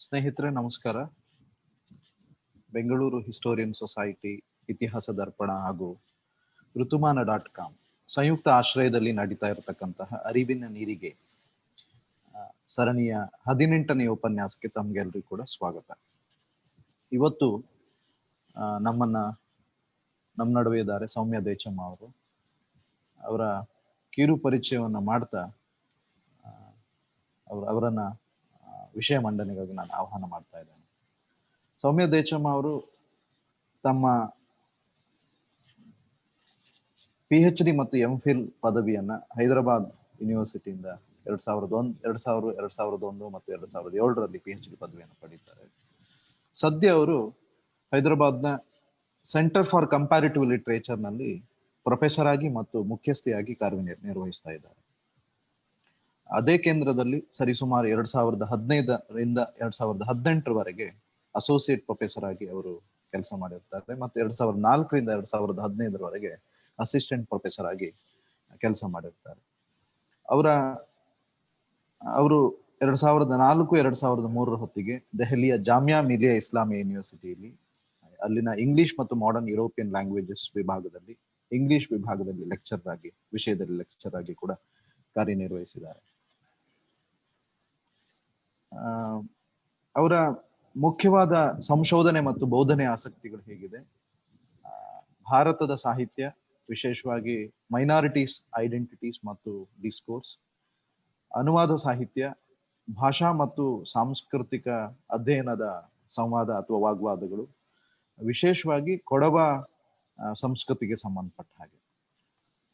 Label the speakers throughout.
Speaker 1: ಸ್ನೇಹಿತರೆ ನಮಸ್ಕಾರ. Bengaluru historian society, Itihasa ದರ್ಪಣ ಹಾಗೂ ಋತುಮಾನ.com ಸಂಯುಕ್ತ ಆಶ್ರಯದಲ್ಲಿ ನಡೀತಾ ಇರತಕ್ಕಂತಹ ಅರಿವಿನ ನೀರಿಗೆ ಸರಣಿಯ 18ನೇ ಉಪನ್ಯಾಸಕ್ಕೆ ತಮ್ಗೆಲ್ರಿಗೂ ಕೂಡ ಸ್ವಾಗತ. ಇವತ್ತು ನಮ್ಮ ನಡುವೆ ಇದ್ದಾರೆ ಸೌಮ್ಯ ದೇಚಮ್ಮ ಅವರು. ಅವರ ಕಿರು ಪರಿಚಯವನ್ನ ಮಾಡ್ತಾ ಅವರನ್ನ ವಿಷಯ ಮಂಡನೆಗಾಗಿ ನಾನು ಆಹ್ವಾನ ಮಾಡ್ತಾ ಇದ್ದೇನೆ. ಸೌಮ್ಯ ದೇಚಮ್ಮ ಅವರು ತಮ್ಮ PhD ಮತ್ತು MPhil ಪದವಿಯನ್ನ ಹೈದರಾಬಾದ್ ಯೂನಿವರ್ಸಿಟಿಯಿಂದ 2001 ಮತ್ತು 2007ರಲ್ಲಿ PhD ಪದವಿಯನ್ನು ಪಡೀತಾರೆ. ಸದ್ಯ ಅವರು ಹೈದರಾಬಾದ್ನ ಸೆಂಟರ್ ಫಾರ್ ಕಂಪ್ಯಾರಿಟಿವ್ ಲಿಟ್ರೇಚರ್ ನಲ್ಲಿ ಪ್ರೊಫೆಸರ್ ಆಗಿ ಮತ್ತು ಮುಖ್ಯಸ್ಥಿಯಾಗಿ ಕಾರ್ಯನಿರ್ವಹಿಸ್ತಾ ಇದ್ದಾರೆ. ಅದೇ ಕೇಂದ್ರದಲ್ಲಿ ಸರಿಸುಮಾರು 2015ರಿಂದ 2018ರವರೆಗೆ ಅಸೋಸಿಯೇಟ್ ಪ್ರೊಫೆಸರ್ ಆಗಿ ಅವರು ಕೆಲಸ ಮಾಡಿರ್ತಾರೆ ಮತ್ತು 2004ರಿಂದ 2015ರವರೆಗೆ ಅಸಿಸ್ಟೆಂಟ್ ಪ್ರೊಫೆಸರ್ ಆಗಿ ಕೆಲಸ ಮಾಡಿರ್ತಾರೆ. ಅವರು 2004-2003 ಹೊತ್ತಿಗೆ ದೆಹಲಿಯ ಜಾಮಿಯಾ ಮಿಲಿಯಾ ಇಸ್ಲಾಮಿಯಾ ಯೂನಿವರ್ಸಿಟಿಯಲ್ಲಿ ಅಲ್ಲಿನ ಇಂಗ್ಲಿಷ್ ಮತ್ತು ಮಾಡರ್ನ್ ಯುರೋಪಿಯನ್ ಲ್ಯಾಂಗ್ವೇಜಸ್ ವಿಭಾಗದಲ್ಲಿ ಇಂಗ್ಲಿಷ್ ವಿಭಾಗದಲ್ಲಿ ವಿಷಯದಲ್ಲಿ ಲೆಕ್ಚರ್ ಆಗಿ ಕೂಡ ಕಾರ್ಯನಿರ್ವಹಿಸಿದ್ದಾರೆ. ಅವರ ಮುಖ್ಯವಾದ ಸಂಶೋಧನೆ ಮತ್ತು ಬೋಧನೆ ಆಸಕ್ತಿಗಳು ಹೇಗಿದೆ: ಭಾರತದ ಸಾಹಿತ್ಯ, ವಿಶೇಷವಾಗಿ ಮೈನಾರಿಟೀಸ್, ಐಡೆಂಟಿಟೀಸ್ ಮತ್ತು ಡಿಸ್ಕೋರ್ಸ್, ಅನುವಾದ ಸಾಹಿತ್ಯ, ಭಾಷಾ ಮತ್ತು ಸಾಂಸ್ಕೃತಿಕ ಅಧ್ಯಯನದ ಸಂವಾದ ಅಥವಾ ವಾಗ್ವಾದಗಳು, ವಿಶೇಷವಾಗಿ ಕೊಡವ ಸಂಸ್ಕೃತಿಗೆ ಸಂಬಂಧಪಟ್ಟ ಹಾಗೆ.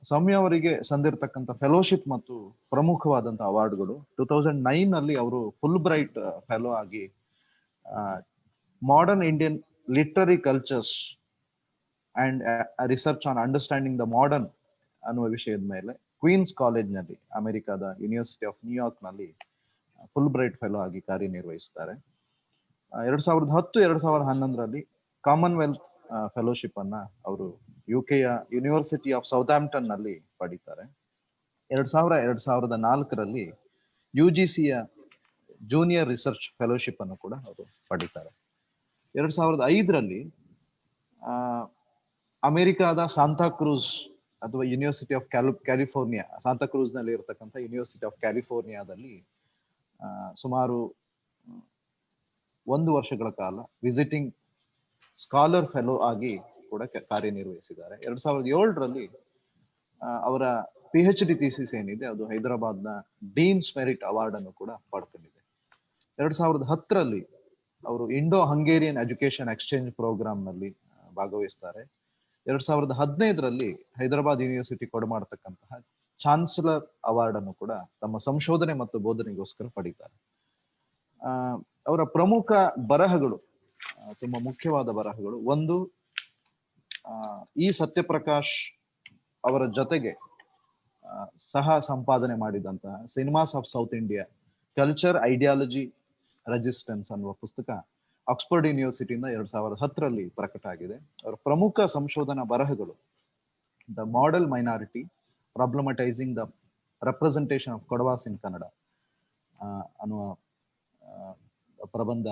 Speaker 1: ಸೌಮ್ಯ ಅವರಿಗೆ ಸಂದಿರ್ತಕ್ಕಂಥ ಫೆಲೋಶಿಪ್ ಮತ್ತು ಪ್ರಮುಖವಾದಂತಹ ಅವಾರ್ಡ್ಗಳು 2009ನಲ್ಲಿ ಅವರು ಫುಲ್ ಬ್ರೈಟ್ ಫೆಲೋ ಆಗಿ modern Indian literary cultures and research on understanding the modern ಅನ್ನುವ ವಿಷಯದ ಮೇಲೆ ಕ್ವೀನ್ಸ್ ಕಾಲೇಜ್ನಲ್ಲಿ, ಅಮೆರಿಕಾದ ಯೂನಿವರ್ಸಿಟಿ ಆಫ್ ನ್ಯೂಯಾರ್ಕ್ ನಲ್ಲಿ ಫುಲ್ ಬ್ರೈಟ್ ಫೆಲೋ ಆಗಿ ಕಾರ್ಯನಿರ್ವಹಿಸ್ತಾರೆ. 2010-2011ರಲ್ಲಿ ಕಾಮನ್ವೆಲ್ತ್ ಫೆಲೋಶಿಪ್ ಅನ್ನ ಅವರು UK ಯೂನಿವರ್ಸಿಟಿ ಆಫ್ ಸೌಥ್ಯಾಂಪ್ಟನ್ ನಲ್ಲಿ ಪಡೀತಾರೆ. 2004ರಲ್ಲಿ UGCಯ ಜೂನಿಯರ್ ರಿಸರ್ಚ್ ಫೆಲೋಶಿಪ್ ಅನ್ನು ಕೂಡ ಅವರು ಪಡೀತಾರೆ. 2005ರಲ್ಲಿ ಅಮೆರಿಕಾದ ಸಾಂತಾಕ್ರೂಸ್ ಅಥವಾ ಯೂನಿವರ್ಸಿಟಿ ಆಫ್ ಕ್ಯಾಲಿಫೋರ್ನಿಯಾ, ಸಾಂತಾಕ್ರೂಸ್ ನಲ್ಲಿ ಇರತಕ್ಕಂಥ ಯೂನಿವರ್ಸಿಟಿ ಆಫ್ ಕ್ಯಾಲಿಫೋರ್ನಿಯಾದಲ್ಲಿ ಸುಮಾರು 1 ವರ್ಷಗಳ ಕಾಲ ವಿಸಿಟಿಂಗ್ ಸ್ಕಾಲರ್ ಫೆಲೋ ಆಗಿ ಕೂಡ ಕಾರ್ಯನಿರ್ವಹಿಸಿದ್ದಾರೆ. 2007ರಲ್ಲಿ ಅವರ PhD ಥೀಸಿಸ್ ಏನಿದೆ ಅದು ಹೈದರಾಬಾದ್ನ ಡೀನ್ಸ್ ಮೆರಿಟ್ ಅವಾರ್ಡ್ ಅನ್ನು ಕೂಡ ಪಡ್ಕೊಂಡಿದೆ. 2010ರಲ್ಲಿ ಅವರು Indo Hungarian education exchange programme ನಲ್ಲಿ ಭಾಗವಹಿಸ್ತಾರೆ. 2015ರಲ್ಲಿ ಹೈದರಾಬಾದ್ ಯೂನಿವರ್ಸಿಟಿ ಕೊಡಮಾಡತಕ್ಕಂತಹ ಚಾನ್ಸಲರ್ ಅವಾರ್ಡ್ ಅನ್ನು ಕೂಡ ತಮ್ಮ ಸಂಶೋಧನೆ ಮತ್ತು ಬೋಧನೆಗೋಸ್ಕರ ಪಡೀತಾರೆ. ಅವರ ಪ್ರಮುಖ ಬರಹಗಳು, ತುಂಬಾ ಮುಖ್ಯವಾದ ಬರಹಗಳು, ಒಂದು ಈ ಸತ್ಯಪ್ರಕಾಶ್ ಅವರ ಜೊತೆಗೆ ಸಹ ಸಂಪಾದನೆ ಮಾಡಿದಂತಹ cinemas of south India, culture, ideology, resistance ಅನ್ನುವ ಪುಸ್ತಕ ಆಕ್ಸ್ಫರ್ಡ್ ಯೂನಿವರ್ಸಿಟಿಯಿಂದ 2010ರಲ್ಲಿ ಪ್ರಕಟ ಆಗಿದೆ. ಅವರ ಪ್ರಮುಖ ಸಂಶೋಧನಾ ಬರಹಗಳು the model minority, problematizing the representation of Kodavas in Kannada ಅನ್ನುವ ಪ್ರಬಂಧ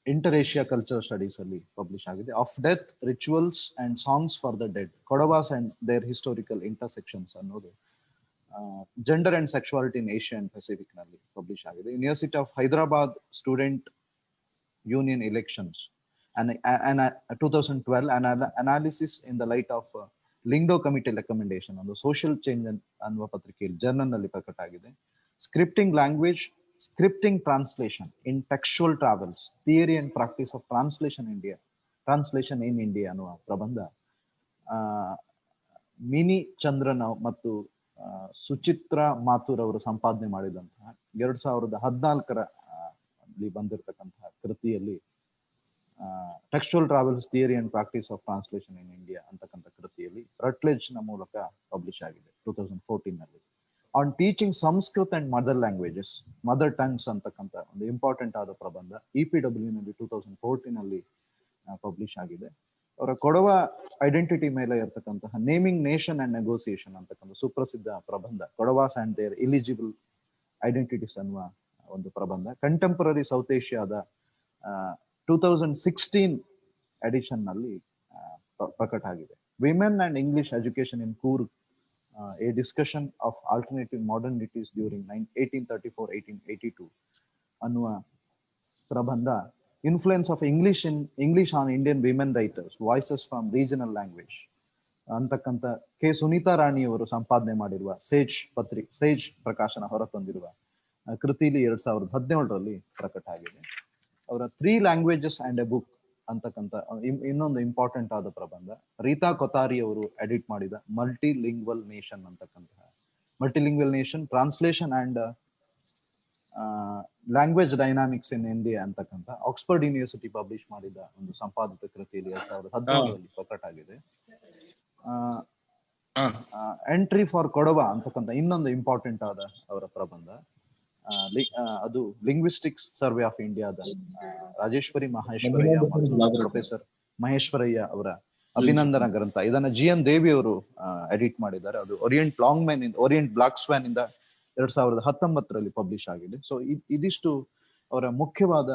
Speaker 1: ಇಂಟರ್ ಏಷ್ಯಾ ಕಲ್ಚರ್ ಸ್ಟಡೀಸ್ ಅಲ್ಲಿ ಪಬ್ಲಿಷ್ ಆಗಿದೆ. Of death, rituals and songs for the dead, Kodavas and their historical intersections ಅನ್ನೋದು gender and sexuality in Asia and Pacific ನಲ್ಲಿ publish ಆಗಿದೆ. University of Hyderabad student union elections 2012 analysis in the light of Lyngdoh committee recommendation ಒಂದು social change ಅನ್ನುವ ಪತ್ರಿಕೆಯಲ್ಲಿ journal ನಲ್ಲಿ ಪ್ರಕಟ ಆಗಿದೆ. Scripting language, scripting translation in textual travels, theory and practice of translation in India ಅನ್ನುವ ಪ್ರಬಂಧ ಮಿನಿ ಚಂದ್ರನ್ ಮತ್ತು ಸುಚಿತ್ರಾ ಮಾಥುರ್ ಅವರು ಸಂಪಾದನೆ ಮಾಡಿದಂತಹ 2014ರಲ್ಲಿ ಬಂದಿರತಕ್ಕಂತಹ ಕೃತಿಯಲ್ಲಿ textual travels, theory and practice of translation in India ಅಂತಕ್ಕಂಥ ಕೃತಿಯಲ್ಲಿ ರಟ್ಲೆಡ್ಜ್ ನ ಮೂಲಕ ಪಬ್ಲಿಷ್ ಆಗಿದೆ 2014ನಲ್ಲಿ. On teaching Sanskrit and mother tongues ಅಂತಕ್ಕಂಥ ಒಂದು ಇಂಪಾರ್ಟೆಂಟ್ ಆದ ಪ್ರಬಂಧ EPW ನಲ್ಲಿ 2014ನಲ್ಲಿ ಪಬ್ಲಿಷ್ ಆಗಿದೆ. ಅವರ ಕೊಡವ ಐಡೆಂಟಿಟಿ ಮೇಲೆ ಇರತಕ್ಕಂತಹ ನೇಮಿಂಗ್ ನೇಷನ್ ಅಂಡ್ ನೆಗೋಸಿಯೇಷನ್ ಅಂತಕ್ಕಂಥ ಸುಪ್ರಸಿದ್ಧ ಪ್ರಬಂಧ, Kodavas and their eligible identities ಅನ್ನುವ ಒಂದು ಪ್ರಬಂಧ. ಕಂಟೆಂಪರರಿ ಸೌತ್ ಏಷ್ಯಾದ 2016 ಎಡಿಷನ್ ನಲ್ಲಿ ಪ್ರಕಟ ಆಗಿದೆ. Women and English education in Coorg, a discussion of alternative modernities during 1834-1882 ಅನ್ನುವ ಪ್ರಬಂಧ, influence of English on Indian women writers, voices from regional language ಅಂತಕ್ಕಂಥ ಕೆ ಸುನೀತಾ ರಾಣಿಯವರು ಸಂಪಾದನೆ ಮಾಡಿರುವ ಸೇಜ್ ಪ್ರಕಾಶನ ಹೊರತಂದಿರುವ ಕೃತಿಲಿ 2017ರಲ್ಲಿ ಪ್ರಕಟ ಆಗಿದೆ. ಅವರ 3 ಲ್ಯಾಂಗ್ವೇಜಸ್ ಅಂಡ್ ಎ ಬುಕ್ ಅಂತಕ್ಕಂಥ ಇನ್ನೊಂದು ಇಂಪಾರ್ಟೆಂಟ್ ಆದ ಪ್ರಬಂಧ, ರೀತಾ ಕೊತಾರಿ ಅವರು ಎಡಿಟ್ ಮಾಡಿದ multilingual nation translation and language dynamics in India ಅಂತಕ್ಕಂಥ ಆಕ್ಸ್ಫರ್ಡ್ ಯೂನಿವರ್ಸಿಟಿ ಪಬ್ಲಿಷ್ ಮಾಡಿದ ಒಂದು ಸಂಪಾದಿತ ಕೃತಿಯಲ್ಲಿ 2017ರಲ್ಲಿ ಪ್ರಕಟ ಆಗಿದೆ. ಎಂಟ್ರಿ ಫಾರ್ ಕೊಡವ ಅಂತಕ್ಕಂಥ ಇನ್ನೊಂದು ಇಂಪಾರ್ಟೆಂಟ್ ಆದ ಅವರ ಪ್ರಬಂಧ, ಅದು ಲಿಂಗ್ವಿಸ್ಟಿಕ್ಸ್ ಸರ್ವೆ ಆಫ್ ಇಂಡಿಯಾದ ರಾಜೇಶ್ವರಿ ಮಹೇಶ್ವರಯ್ಯ ಮತ್ತು ಪ್ರೊಫೆಸರ್ ಮಹೇಶ್ವರಯ್ಯ ಅವರ ಅಭಿನಂದನಾ ಗ್ರಂಥ. ಇದನ್ನ GN ದೇವಿ ಅವರು ಎಡಿಟ್ ಮಾಡಿದ್ದಾರೆ. ಅದು ಓರಿಯಂಟ್ ಬ್ಲಾಕ್ ಸ್ವ್ಯಾನ್ ಇಂದ 2019ರಲ್ಲಿ ಪಬ್ಲಿಷ್ ಆಗಿದೆ. ಸೊ ಇದಿಷ್ಟು ಅವರ ಮುಖ್ಯವಾದ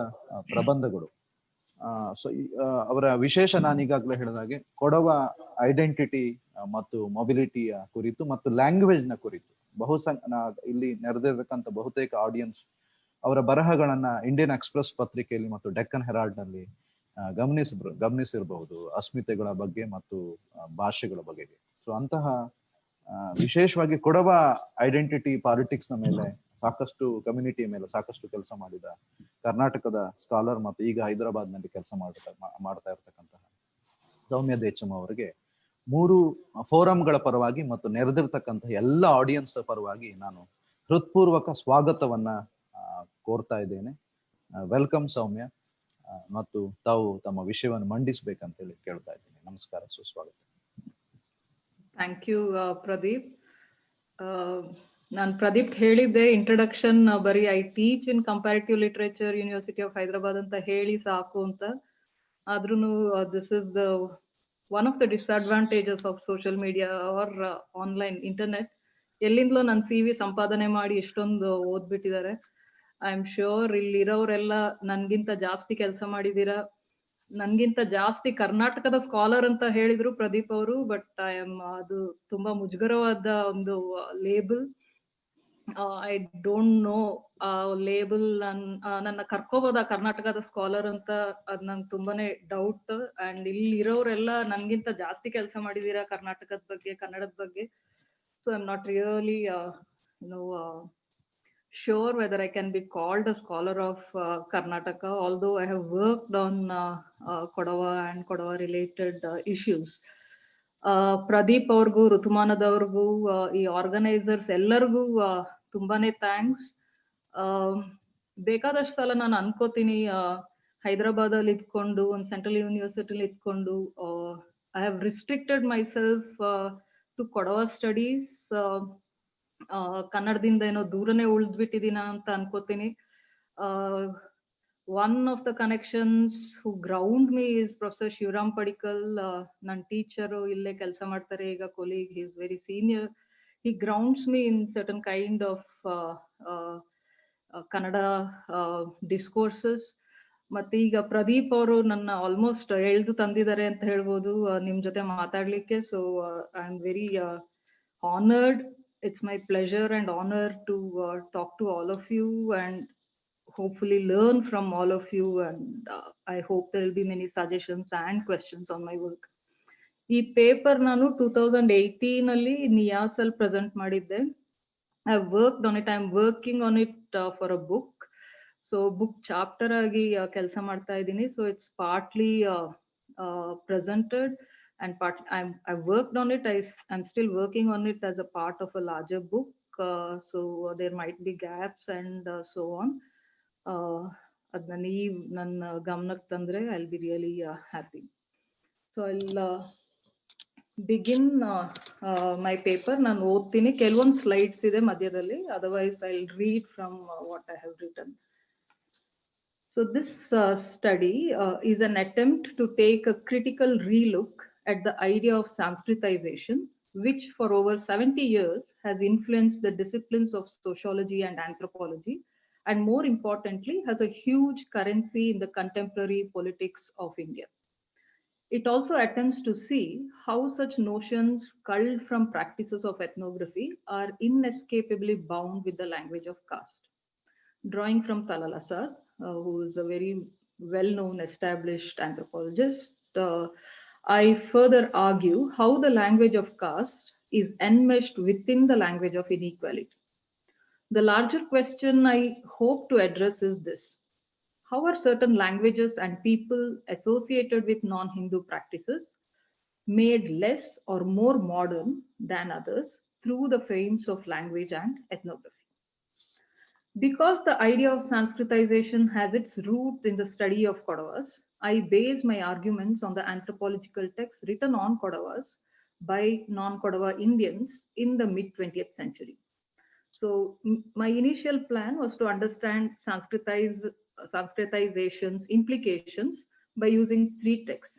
Speaker 1: ಪ್ರಬಂಧಗಳು. ಸೊ ಅವರ ವಿಶೇಷ ನಾನು ಈಗಾಗಲೇ ಹೇಳಿದಾಗೆ ಕೊಡವ ಐಡೆಂಟಿಟಿ ಮತ್ತು ಮೊಬಿಲಿಟಿಯ ಕುರಿತು ಮತ್ತು ಲ್ಯಾಂಗ್ವೇಜ್ ನ ಕುರಿತು ಇಲ್ಲಿ ನೆರೆದಿರತಕ್ಕಂಥ ಬಹುತೇಕ ಆಡಿಯನ್ಸ್ ಅವರ ಬರಹಗಳನ್ನ ಇಂಡಿಯನ್ ಎಕ್ಸ್‌ಪ್ರೆಸ್ ಪತ್ರಿಕೆಯಲ್ಲಿ ಮತ್ತು ಡೆಕ್ಕನ್ ಹೆರಾಲ್ಡ್ ನಲ್ಲಿ ಗಮನಿಸಿರಬಹುದು, ಅಸ್ಮಿತೆಗಳ ಬಗ್ಗೆ ಮತ್ತು ಭಾಷೆಗಳ ಬಗೆಗೆ. ಸೊ ಅಂತಹ ವಿಶೇಷವಾಗಿ ಕೊಡವ ಐಡೆಂಟಿಟಿ ಪಾಲಿಟಿಕ್ಸ್ ನ ಮೇಲೆ ಸಾಕಷ್ಟು ಕಮ್ಯುನಿಟಿಯ ಮೇಲೆ ಸಾಕಷ್ಟು ಕೆಲಸ ಮಾಡಿದ ಕರ್ನಾಟಕದ ಸ್ಕಾಲರ್ ಮತ್ತು ಈಗ ಹೈದರಾಬಾದ್ ನಲ್ಲಿ ಕೆಲಸ ಮಾಡ್ತಾ ಇರ್ತಕ್ಕಂತಹ ಸೌಮ್ಯ ದೇಚಮ್ ಅವರಿಗೆ 3 ಫೋರಂಗಳ ಪರವಾಗಿ ಮತ್ತು ನೆರೆದಿರ್ತಕ್ಕಂತಹ ಎಲ್ಲ ಆಡಿಯನ್ಸ್ ಪರವಾಗಿ ನಾನು ಹೃತ್ಪೂರ್ವಕ ಸ್ವಾಗತವನ್ನ ಕೋರ್ತಾ ಇದ್ದೇನೆ. ವೆಲ್ಕಮ್ ಸೌಮ್ಯ, ಮತ್ತು ತಾವು ತಮ್ಮ ವಿಷಯವನ್ನು ಮಂಡಿಸಬೇಕಂತ ಹೇಳಿ ಕೇಳ್ತಾ ಇದ್ದೀನಿ. ನಮಸ್ಕಾರ, ಸುಸ್ವಾಗತ.
Speaker 2: Thank you Pradeep. ನಾನು ಪ್ರದೀಪ್ ಹೇಳಿದ್ದೆ ಇಂಟ್ರೊಡಕ್ಷನ್ ಬರೀ I teach in comparative literature university of Hyderabad ಅಂತ ಹೇಳಿ ಸಾಕು ಅಂತ. ಆದ್ರೂ this is the one of the disadvantages of social media or online internet. ಎಲ್ಲಿಂದಲೋ ನನ್ನ CV ಸಂಪಾದನೆ ಮಾಡಿ ಇಷ್ಟೊಂದು ಓದ್ಬಿಟ್ಟಿದ್ದಾರೆ. ಐ ಆಮ್ ಶ್ಯೂರ್ ಇಲ್ಲಿರೋರೆಲ್ಲ ನನ್ಗಿಂತ ಜಾಸ್ತಿ ಕೆಲಸ ಮಾಡಿದೀರಾ, ನನ್ಗಿಂತ ಜಾಸ್ತಿ ಕರ್ನಾಟಕದ ಸ್ಕಾಲರ್ ಅಂತ ಹೇಳಿದ್ರು ಪ್ರದೀಪ್ ಅವರು. ಬಟ್ ಅದು ತುಂಬಾ ಮುಜುಗರವಾದ ಒಂದು label. I don't know label ನನ್ನ ಕರ್ಕೋಬೋದ ಕರ್ನಾಟಕದ ಸ್ಕಾಲರ್ ಅಂತ, ಅದ್ ನಂಗೆ ತುಂಬಾನೇ ಡೌಟ್. ಅಂಡ್ ಇಲ್ಲಿ ಇರೋರೆಲ್ಲ ನನ್ಗಿಂತ ಜಾಸ್ತಿ ಕೆಲಸ ಮಾಡಿದೀರಾ ಕರ್ನಾಟಕದ ಬಗ್ಗೆ, ಕನ್ನಡದ ಬಗ್ಗೆ. So I am not really sure whether I can be called a scholar of Karnataka, although I have worked on Kodava and Kodava related issues. Pradeep ಅವ್ರಿಗೂ, ಋತುಮಾನದವ್ರಿಗೂ, ಈ ಆರ್ಗನೈಸರ್ಸ್ ಎಲ್ಲರಿಗೂ ತುಂಬಾನೇ ಥ್ಯಾಂಕ್ಸ್. ಬೇಕಾದಷ್ಟು ಸಲ ನಾನು ಅನ್ಕೋತೀನಿ, ಹೈದರಾಬಾದ್ ಅಲ್ಲಿ ಇದ್ಕೊಂಡು ಒಂದು ಸೆಂಟ್ರಲ್ ಯೂನಿವರ್ಸಿಟಿಲಿ ಇದ್ಕೊಂಡು I have restricted myself to Kodava studies. ಕನ್ನಡದಿಂದ ಏನೋ ದೂರನೇ ಉಳಿದ್ಬಿಟ್ಟಿದೀನ ಅಂತ ಅನ್ಕೋತೀನಿ. One of the connections who ground me is professor Shivaram Padikkal. ನನ್ನ ಟೀಚರು ಇಲ್ಲೇ ಕೆಲಸ ಮಾಡ್ತಾರೆ ಈಗ, colleague. He is very senior. He grounds me in certain kind of Kannada discourses. ಮತ್ತೆ ಈಗ ಪ್ರದೀಪ್ ಅವರು ನನ್ನ ಆಲ್ಮೋಸ್ಟ್ ಎಳ್ದು ತಂದಿದ್ದಾರೆ ಅಂತ ಹೇಳ್ಬೋದು ನಿಮ್ ಜೊತೆ ಮಾತಾಡ್ಲಿಕ್ಕೆ. So I am very honored. It's my pleasure and honor to talk to all of you and hopefully learn from all of you, and I hope there will be many suggestions and questions on my work. ಈ paper ನಾನು 2018 ಅಲ್ಲಿ ನಿಯಾಸ್ ಅಲ್ಲಿ present ಮಾಡಿದ್ದೆ. I have worked on it. I am working on it for a book. So book chapter ಆಗಿ ಕೆಲಸ ಮಾಡ್ತಾ ಇದ್ದೀನಿ. So it's partly presented and I've worked on it. I'm still working on it as a part of a larger book. So there might be gaps and so on. ಅದನ್ನ ನೀವು ನನ್ನ ಗಮನಕ್ಕೆ ತಂದ್ರೆ I'll be really happy. So I'll begin my paper. ನಾನು ಓದ್ತೀನಿ. ಕೆಲವೊಂದು slides ಇದೆ ಮಧ್ಯದಲ್ಲಿ. Otherwise I'll read from what I have written. So this study is an attempt to take a critical relook at the idea of Sanskritization, which for over 70 years has influenced the disciplines of sociology and anthropology, and more importantly, has a huge currency in the contemporary politics of India. It also attempts to see how such notions culled from practices of ethnography are inescapably bound with the language of caste. Drawing from Talal Asad, who is a very well known established anthropologist, I further argue how the language of caste is enmeshed within the language of inequality. The larger question I hope to address is this: how are certain languages and people associated with non Hindu practices made less or more modern than others through the frames of language and ethnography? Because the idea of Sanskritization has its roots in the study of Kodavas, I base my arguments on the anthropological texts written on Kodavas by non Kodava Indians in the mid 20th century. So, my initial plan was to understand Sanskritization's implications by using three texts.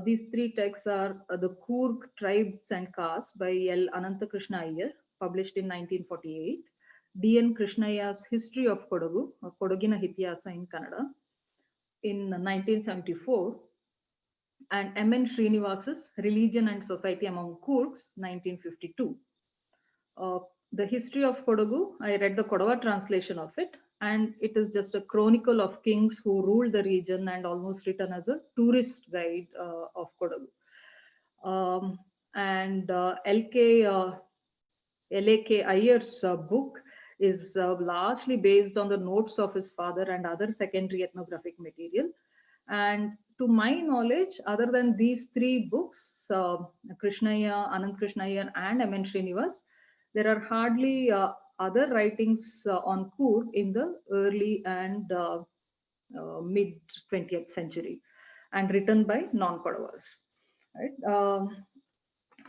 Speaker 2: These three texts are the Coorg Tribes and Castes by L. Ananthakrishna Iyer, published in 1948, D.N. Krishnaya's History of Kodagu, Kodagina Ityasa in Kannada, in 1974, and M.N. Srinivas's Religion and Society Among Coorgs, 1952. The History of Kodagu, I read the Kodava translation of it, and it is just a chronicle of kings who ruled the region and almost written as a tourist guide of Kodagu. And L.K. Iyer's book is largely based on the notes of his father and other secondary ethnographic material. And to my knowledge, other than these three books, Krishnaya, Anand Krishnaya, and M.N. Srinivas, there are hardly other writings on Coorg in the early and mid 20th century, and written by non-Kodavas. Right?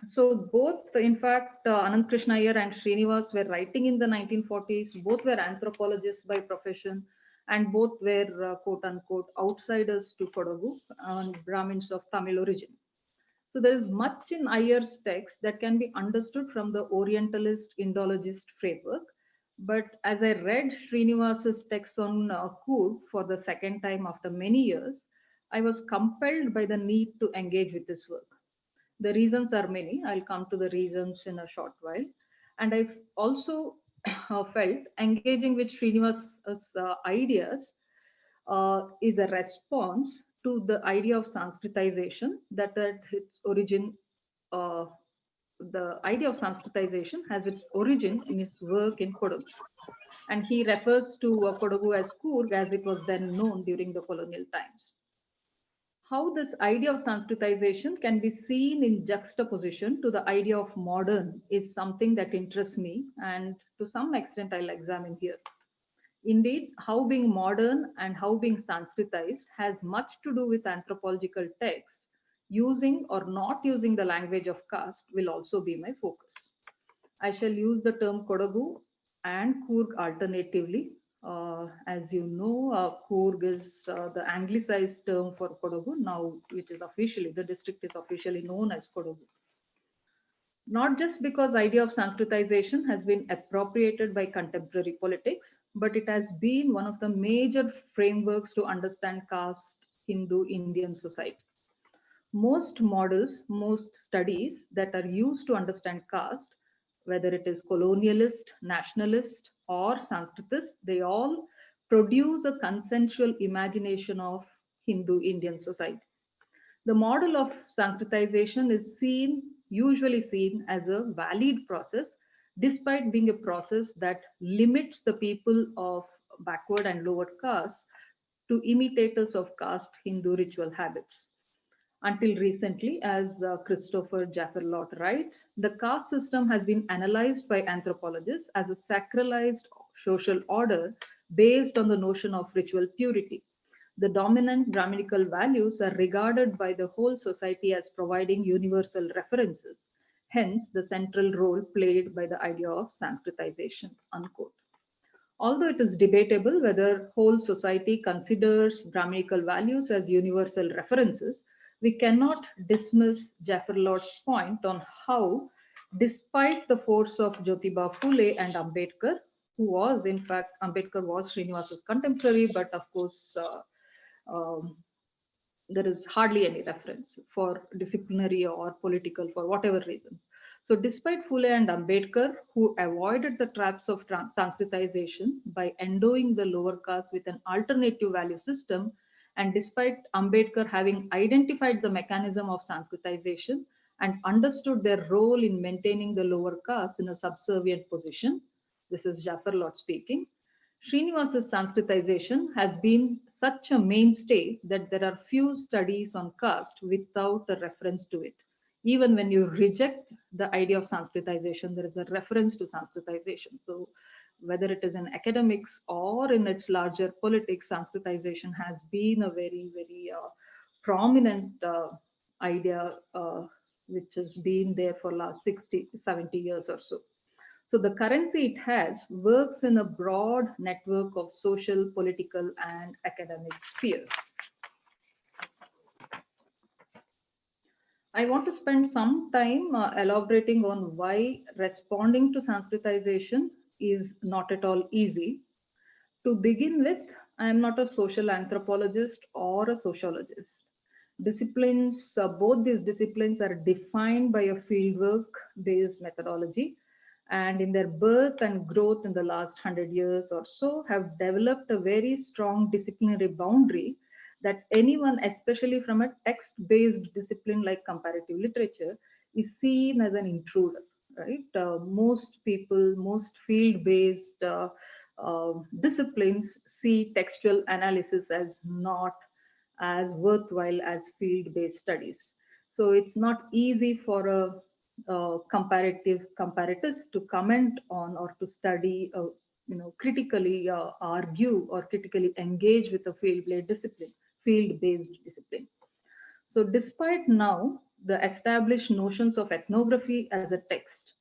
Speaker 2: So both, in fact, Anand Krishna Iyer and Srinivas were writing in the 1940s. Both were anthropologists by profession, and both were quote unquote outsiders to Kodagu and Brahmins of Tamil origin. So there is much in Iyer's text that can be understood from the Orientalist Indologist framework. But as I read Srinivas's text on Coorg for the second time after many years, I was compelled by the need to engage with this work. The reasons are many. I'll come to the reasons in a short while. And I also felt engaging with Srinivas's ideas is a response to the idea of Sanskritization that at its origin, the idea of Sanskritization has its origin in his work in Kodagu. And he refers to Kodagu as Coorg as it was then known during the colonial times. How this idea of Sanskritization can be seen in juxtaposition to the idea of modern is something that interests me, and to some extent I'll examine here. Indeed, how being modern and how being Sanskritized has much to do with anthropological texts. Using or not using the language of caste will also be my focus. I shall use the term Kodagu and Coorg alternatively. As you know, Coorg is the anglicized term for Kodagu now, which is officially, the district is officially known as Kodagu. Not just because idea of Sanskritization has been appropriated by contemporary politics, but it has been one of the major frameworks to understand caste Hindu Indian society. Most models, most studies that are used to understand caste, whether it is colonialist, nationalist, or Sanskritist, they all produce a consensual imagination of Hindu Indian society. The model of Sanskritization is usually seen as a valid process, despite being a process that limits the people of backward and lower castes to imitators of caste Hindu ritual habits. Until recently, as Christopher Jaffer-Lott writes, the caste system has been analyzed by anthropologists as a sacralized social order based on the notion of ritual purity. The dominant Brahminical values are regarded by the whole society as providing universal references, hence the central role played by the idea of Sanskritization, unquote. Although it is debatable whether whole society considers Brahminical values as universal references, we cannot dismiss Jaffer-Lott's point on how, despite the force of Jyotiba Phule and Ambedkar, who was, in fact, Ambedkar was Srinivasa's contemporary, but of course, um, there is hardly any reference for disciplinary or political for whatever reasons. So, despite Phule and Ambedkar, who avoided the traps of Sanskritization by endowing the lower caste with an alternative value system, and despite Ambedkar having identified the mechanism of Sanskritization and understood their role in maintaining the lower caste in a subservient position, this is Jafar Lott speaking. Srinivasa's Sanskritization has been such a mainstay that there are few studies on caste without a reference to it. Even when you reject the idea of Sanskritization, there is a reference to Sanskritization. So, whether it is in academics or in its larger politics, Sanskritization has been a very, very prominent idea which has been there for last 60, 70 years or so. So the currency it has works in a broad network of social, political, and academic spheres. I want to spend some time elaborating on why responding to Sanskritization is not at all easy. To begin with, I am not a social anthropologist or a sociologist. Both these disciplines are defined by a fieldwork based methodology, and in their birth and growth in the last 100 years or so have developed a very strong disciplinary boundary that anyone, especially from a text based discipline like comparative literature, is seen as an intruder, right? Most people, most field based disciplines see textual analysis as not as worthwhile as field based studies. So it's not easy for a comparative comparatist to comment on or to study, critically argue or critically engage with a field-based discipline, field-based discipline. So, despite now the established notions of ethnography as a text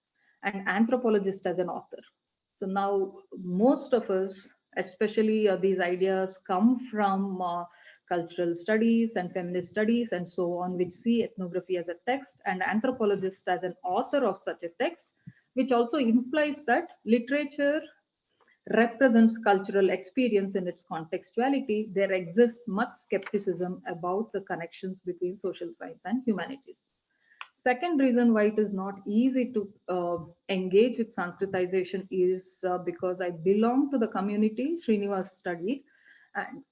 Speaker 2: and anthropologist as an author, so now most of us, especially these ideas, come from cultural studies and feminist studies and so on, which see ethnography as a text and anthropologist as an author of such a text, which also implies that literature represents cultural experience in its contextuality. There exists much skepticism about the connections between social science and humanities. Second reason why it is not easy to engage with Sanskritization is because I belong to the community Srinivas studied, and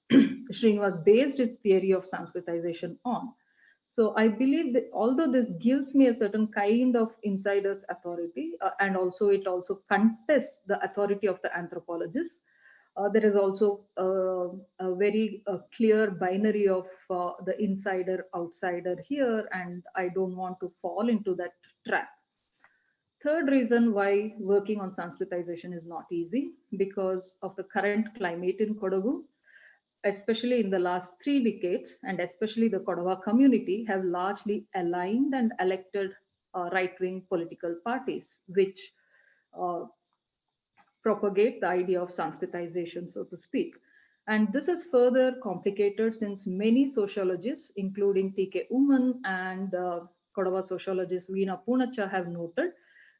Speaker 2: Srinivas based his theory of Sanskritization on. So I believe that although this gives me a certain kind of insider's authority, and also it also contests the authority of the anthropologist, there is also a very clear binary of the insider outsider here, and I don't want to fall into that trap. Third reason why working on Sanskritization is not easy because of the current climate in Kodagu, especially in the last 3 decades, and especially the Kodava community have largely aligned and elected right-wing political parties, which uh, propagate the idea of Sanskritization, so to speak. And this is further complicated since many sociologists, including T.K. Uman and Kodava sociologist Veena Punacha, have noted,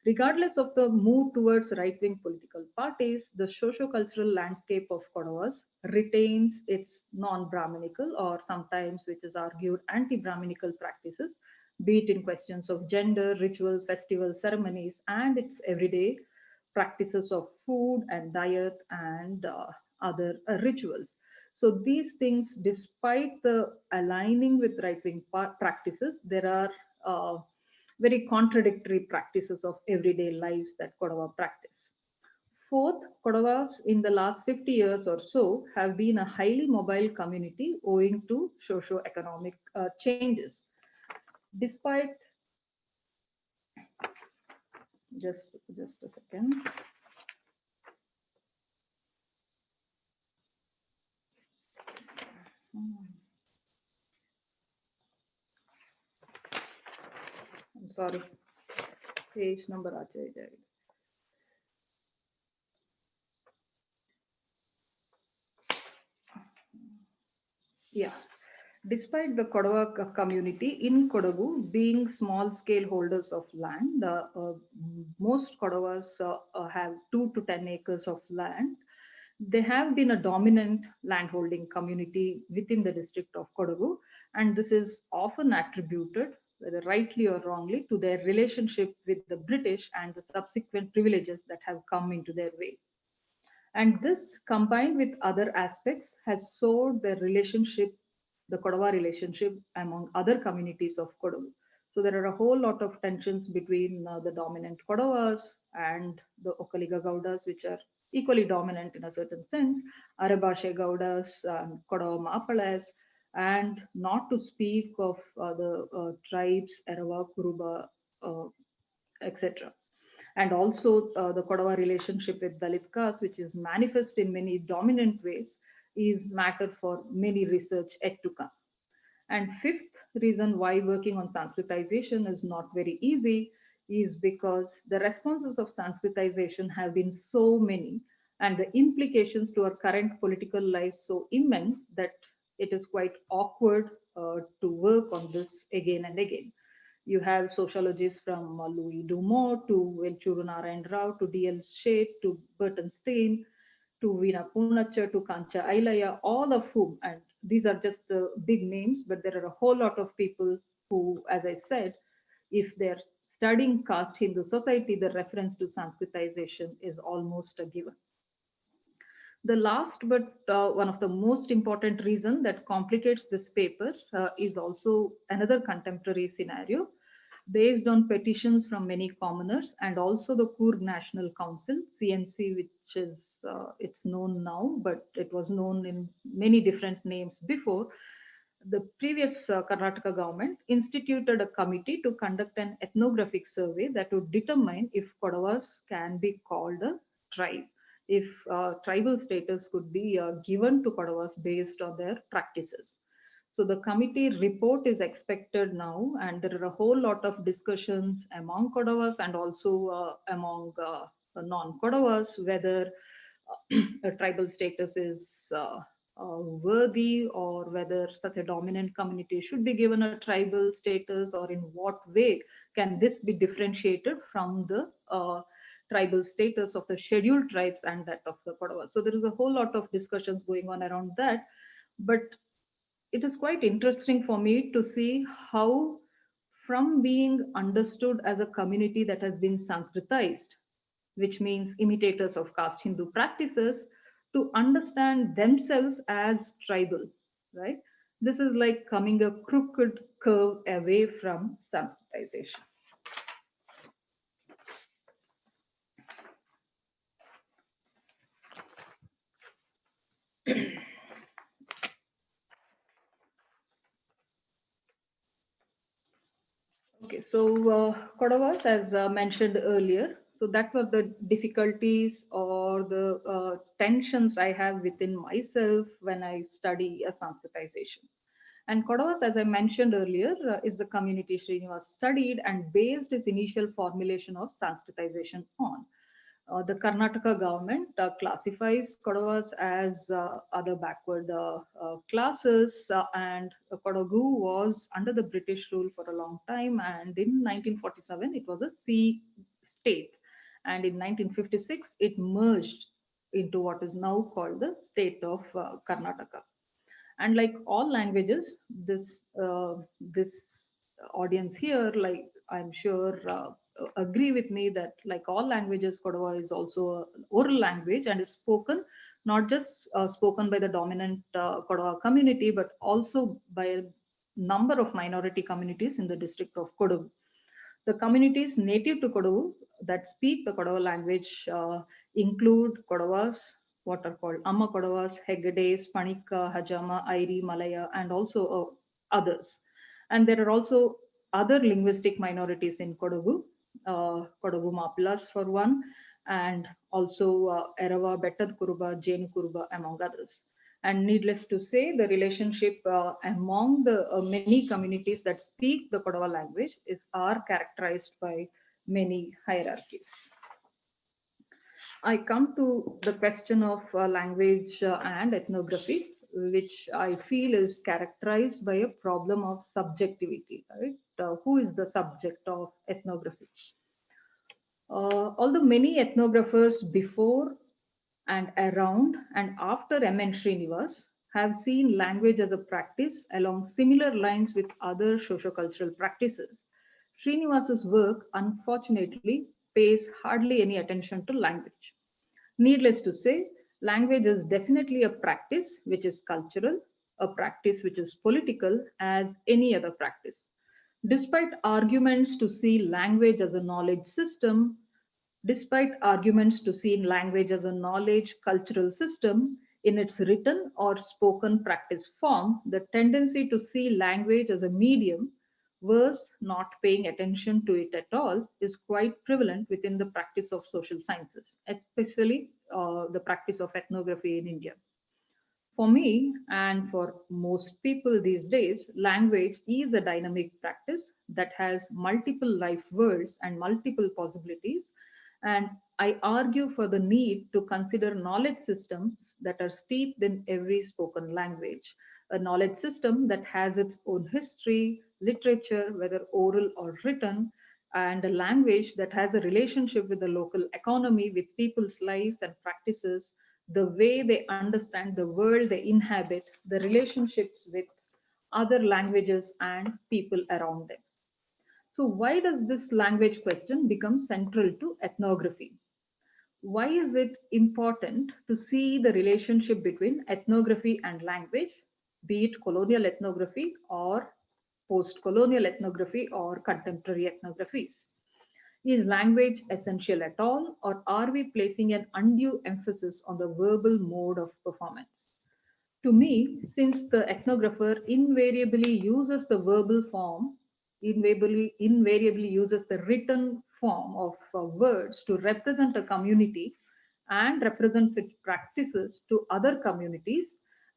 Speaker 2: regardless of the move towards right wing political parties, the socio-cultural landscape of Kodavas retains its non Brahminical or sometimes, which is argued, anti Brahminical practices, be it in questions of gender, ritual, festival, ceremonies, and its everyday practices of food and diet and other rituals. So these things, despite the aligning with right-wing practices, there are very contradictory practices of everyday lives that Kodava practice. Fourth, Kodavas in the last 50 years or so have been a highly mobile community owing to socio-economic changes. Despite, just a second. I'm sorry, page number आ जाएगा. Yeah. Despite the Kodava community in Kodagu being small scale holders of land, most Kodavas have 2 to 10 acres of land. They have been a dominant landholding community within the district of Kodagu, and this is often attributed, whether rightly or wrongly, to their relationship with the British and the subsequent privileges that have come into their way. And this, combined with other aspects, has soured their relationship, the Kodava relationship, among other communities of Kodagu. So there are a whole lot of tensions between the dominant Kodavas and the Okaliga Gaudas, which are equally dominant in a certain sense, Arabashe Gaudas, Kodava Mapalas, and not to speak of the tribes, Erava, Kuruba, uh, etc. And also the Kodava relationship with Dalit caste, which is manifest in many dominant ways, is matter for many research yet to come. And fifth reason why working on Sanskritization is not very easy is because the responses of Sanskritization have been so many and the implications to our current political life so immense that it is quite awkward to work on this again and again. You have sociologists from Louis Dumont to Velchuru Narayan Rao to D.L. Sheth to Burton Stein to Veena Punachcha to Kancha Ailaya, all of whom, and these are just the big names, but there are a whole lot of people who, as I said, if they're studying caste Hindu society, the reference to Sanskritization is almost a given. The last but one of the most important reason that complicates this paper is also another contemporary scenario based on petitions from many commoners and also the Coorg National Council, CNC, which is it's known now, but it was known in many different names before. The previous Karnataka government instituted a committee to conduct an ethnographic survey that would determine if Kodavas can be called a tribe, if tribal status could be given to Kodavas based on their practices. So the committee report is expected now, and there are a whole lot of discussions among Kodavas and also among non-Kodavas whether a tribal status is worthy or whether such a dominant community should be given a tribal status or in what way can this be differentiated from the tribal status of the scheduled tribes and that of the Kodavas. So there is a whole lot of discussions going on around that. But it is quite interesting for me to see how, from being understood as a community that has been Sanskritized, which means imitators of caste Hindu practices, to understand themselves as tribal, right? This is like coming a crooked curve away from Sanskritization. Okay, so Kodavas, as mentioned earlier, so that were the difficulties or the tensions I have within myself when I study a Sanskritization. And Kodavas, as I mentioned earlier, is the community Srinivas studied and based his initial formulation of Sanskritization on. The Karnataka government classifies Kodavas as other backward classes, and Kodagu was under the British rule for a long time. And in 1947, it was a sea state, and in 1956, it merged into what is now called the state of Karnataka. And like all languages, this audience here, like I'm sure agree with me that like all languages, Kodava is also an oral language and is spoken not just spoken by the dominant Kodava community but also by a number of minority communities in the district of Kodagu. The communities native to Kodagu that speak the Kodava language include Kodavas, what are called Amma Kodavas, Heggades, Panika, Hajama, Airi, Malaya, and also others. And there are also other linguistic minorities in Kodagu, Kodagu Mapilas for one, and also Erava, Betad Kuruba, Jain Kuruba, among others. And needless to say, the relationship among the many communities that speak the Kodava language are characterized by many hierarchies. I come to the question of language and ethnography. which I feel is characterized by a problem of subjectivity, right? Who is the subject of ethnography? Although many ethnographers before and around and after M.N. Srinivas have seen language as a practice along similar lines with other sociocultural practices, Srinivas's work unfortunately pays hardly any attention to language. Needless to say, language is definitely a practice which is cultural, a practice which is political as any other practice. Despite arguments to see language as a knowledge system, Despite arguments to see language as a knowledge cultural system in its written or spoken practice form, the tendency to see language as a medium, worse, not paying attention to it at all, is quite prevalent within the practice of social sciences, especially the practice of ethnography in India. For me, and for most people these days, language is a dynamic practice that has multiple life worlds and multiple possibilities. And I argue for the need to consider knowledge systems that are steeped in every spoken language, a knowledge system that has its own history, literature, whether oral or written, and a language that has a relationship with the local economy, with people's lives and practices, the way they understand the world they inhabit, the relationships with other languages and people around them. So, why does this language question become central to ethnography? Why is it important to see the relationship between ethnography and language, be it colonial ethnography or post colonial ethnography or contemporary ethnographies? Is language essential at all, or are we placing an undue emphasis on the verbal mode of performance? To me, since the ethnographer invariably uses the verbal form, invariably uses the written form of words to represent a community and represents its practices to other communities,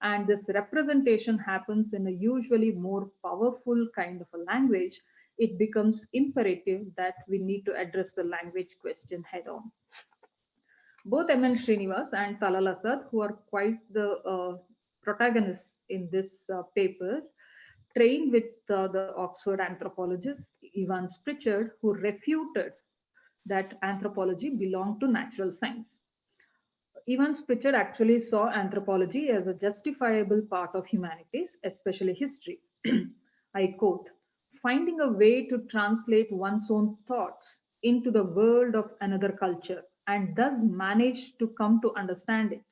Speaker 2: and this representation happens in a usually more powerful kind of a language, it becomes imperative that we need to address the language question head on. Both M.N. Srinivas and Talal Asad, who are quite the protagonists in this paper, trained with the Oxford anthropologist Evans Pritchard, who refuted that anthropology belonged to natural science. Evans Pritchard actually saw anthropology as a justifiable part of humanities, especially history. I quote, finding a way to translate one's own thoughts into the world of another culture and thus manage to come to understand it,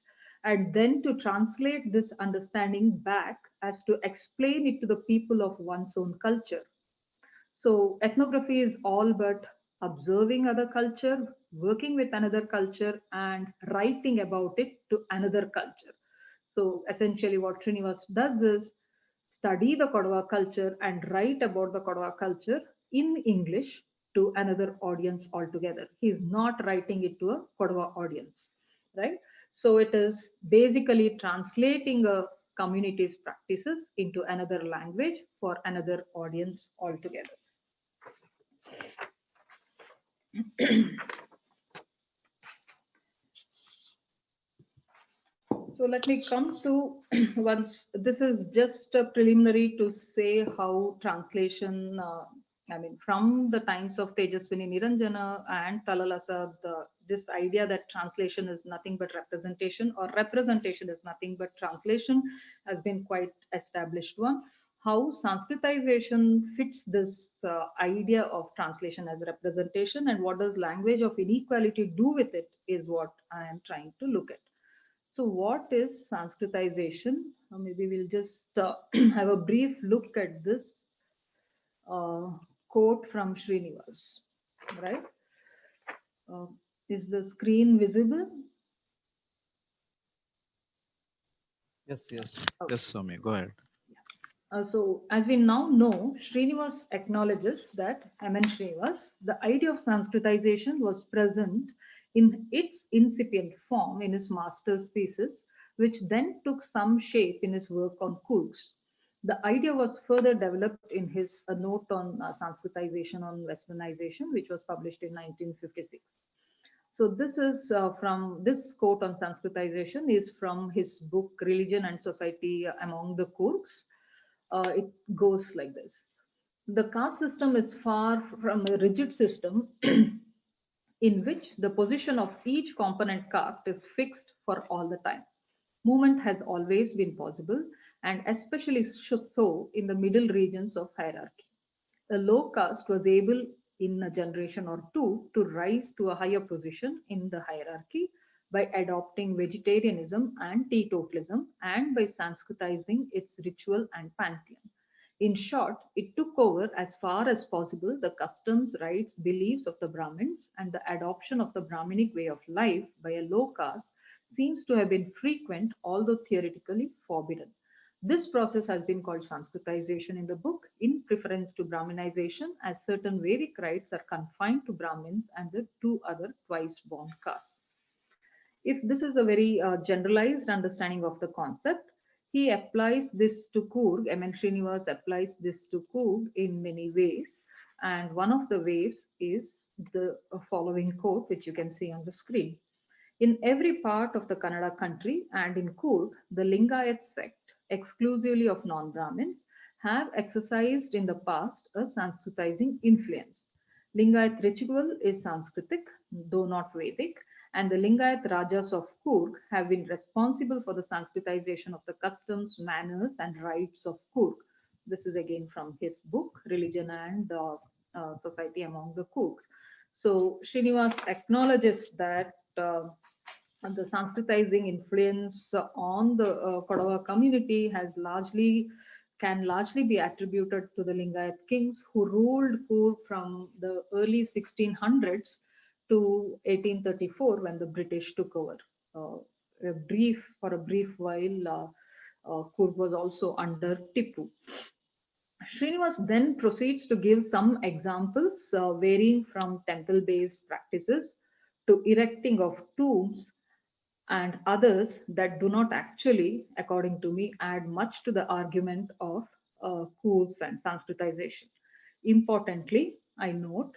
Speaker 2: and then to translate this understanding back as to explain it to the people of one's own culture. So ethnography is all but observing other culture, working with another culture, and writing about it to another culture. So essentially, what Srinivas does is study the Kodwa culture and write about the Kodwa culture in English to another audience altogether. He is not writing it to a Kodwa audience, right? So it is basically translating a community's practices into another language for another audience altogether. So let me come to once this is just a preliminary to say how translation, I mean, from the times of Tejaswini Niranjana and Talal Asad, this idea that translation is nothing but representation or representation is nothing but translation has been quite established one. How Sanskritization fits this idea of translation as representation and what does language of inequality do with it is what I am trying to look at. So, what is Sanskritization? Maybe we'll just have a brief look at this uh, quote from Srinivas, right? Uh, is the screen visible?
Speaker 1: Yes, yes,
Speaker 2: Okay.
Speaker 1: yes, Swami, go ahead.
Speaker 2: So, as we now know, Srinivas acknowledges that M.N. Srinivas, the idea of Sanskritization was present in its incipient form in his master's thesis, which then took some shape in his work on Kurds. The idea was further developed in his A Note on Sanskritization on Westernization, which was published in 1956. So this is from this quote on Sanskritization is from his book Religion and Society Among the Kurks. It goes like this. The caste system is far from a rigid system in which the position of each component caste is fixed for all the time. Movement has always been possible, and especially so in the middle regions of hierarchy. A low caste was able in a generation or two to rise to a higher position in the hierarchy by adopting vegetarianism and teetotalism and by Sanskritizing its ritual and pantheon. In short, it took over as far as possible the customs, rites, beliefs of the Brahmins, and the adoption of the Brahminic way of life by a low caste seems to have been frequent, although theoretically forbidden. This process has been called Sanskritization in the book, in preference to Brahminization, as certain Vedic rites are confined to Brahmins and the two other twice born castes. If this is a very generalized understanding of the concept, he applies this to Coorg. M.N. Srinivas applies this to Coorg in many ways. And one of the ways is the following quote, which you can see on the screen. In every part of the Kannada country and in Coorg, the Lingayat sect, exclusively of non Brahmins, have exercised in the past a Sanskritizing influence. Lingayat ritual is Sanskritic, though not Vedic, and the Lingayat Rajas of Coorg have been responsible for the Sanskritization of the customs, manners, and rites of Coorg. This is again from his book, Religion and Society Among the Coorgs. So Srinivas acknowledges that the Sanskritizing influence on the Kodava community has largely can largely be attributed to the Lingayat kings who ruled Coorg from the early 1600s to 1834 when the British took over. For a brief while, Coorg was also under Tipu. Srinivas then proceeds to give some examples varying from temple based practices to erecting of tombs and others that do not actually, according to me, add much to the argument of Coorg's and Sanskritization. Importantly, I note,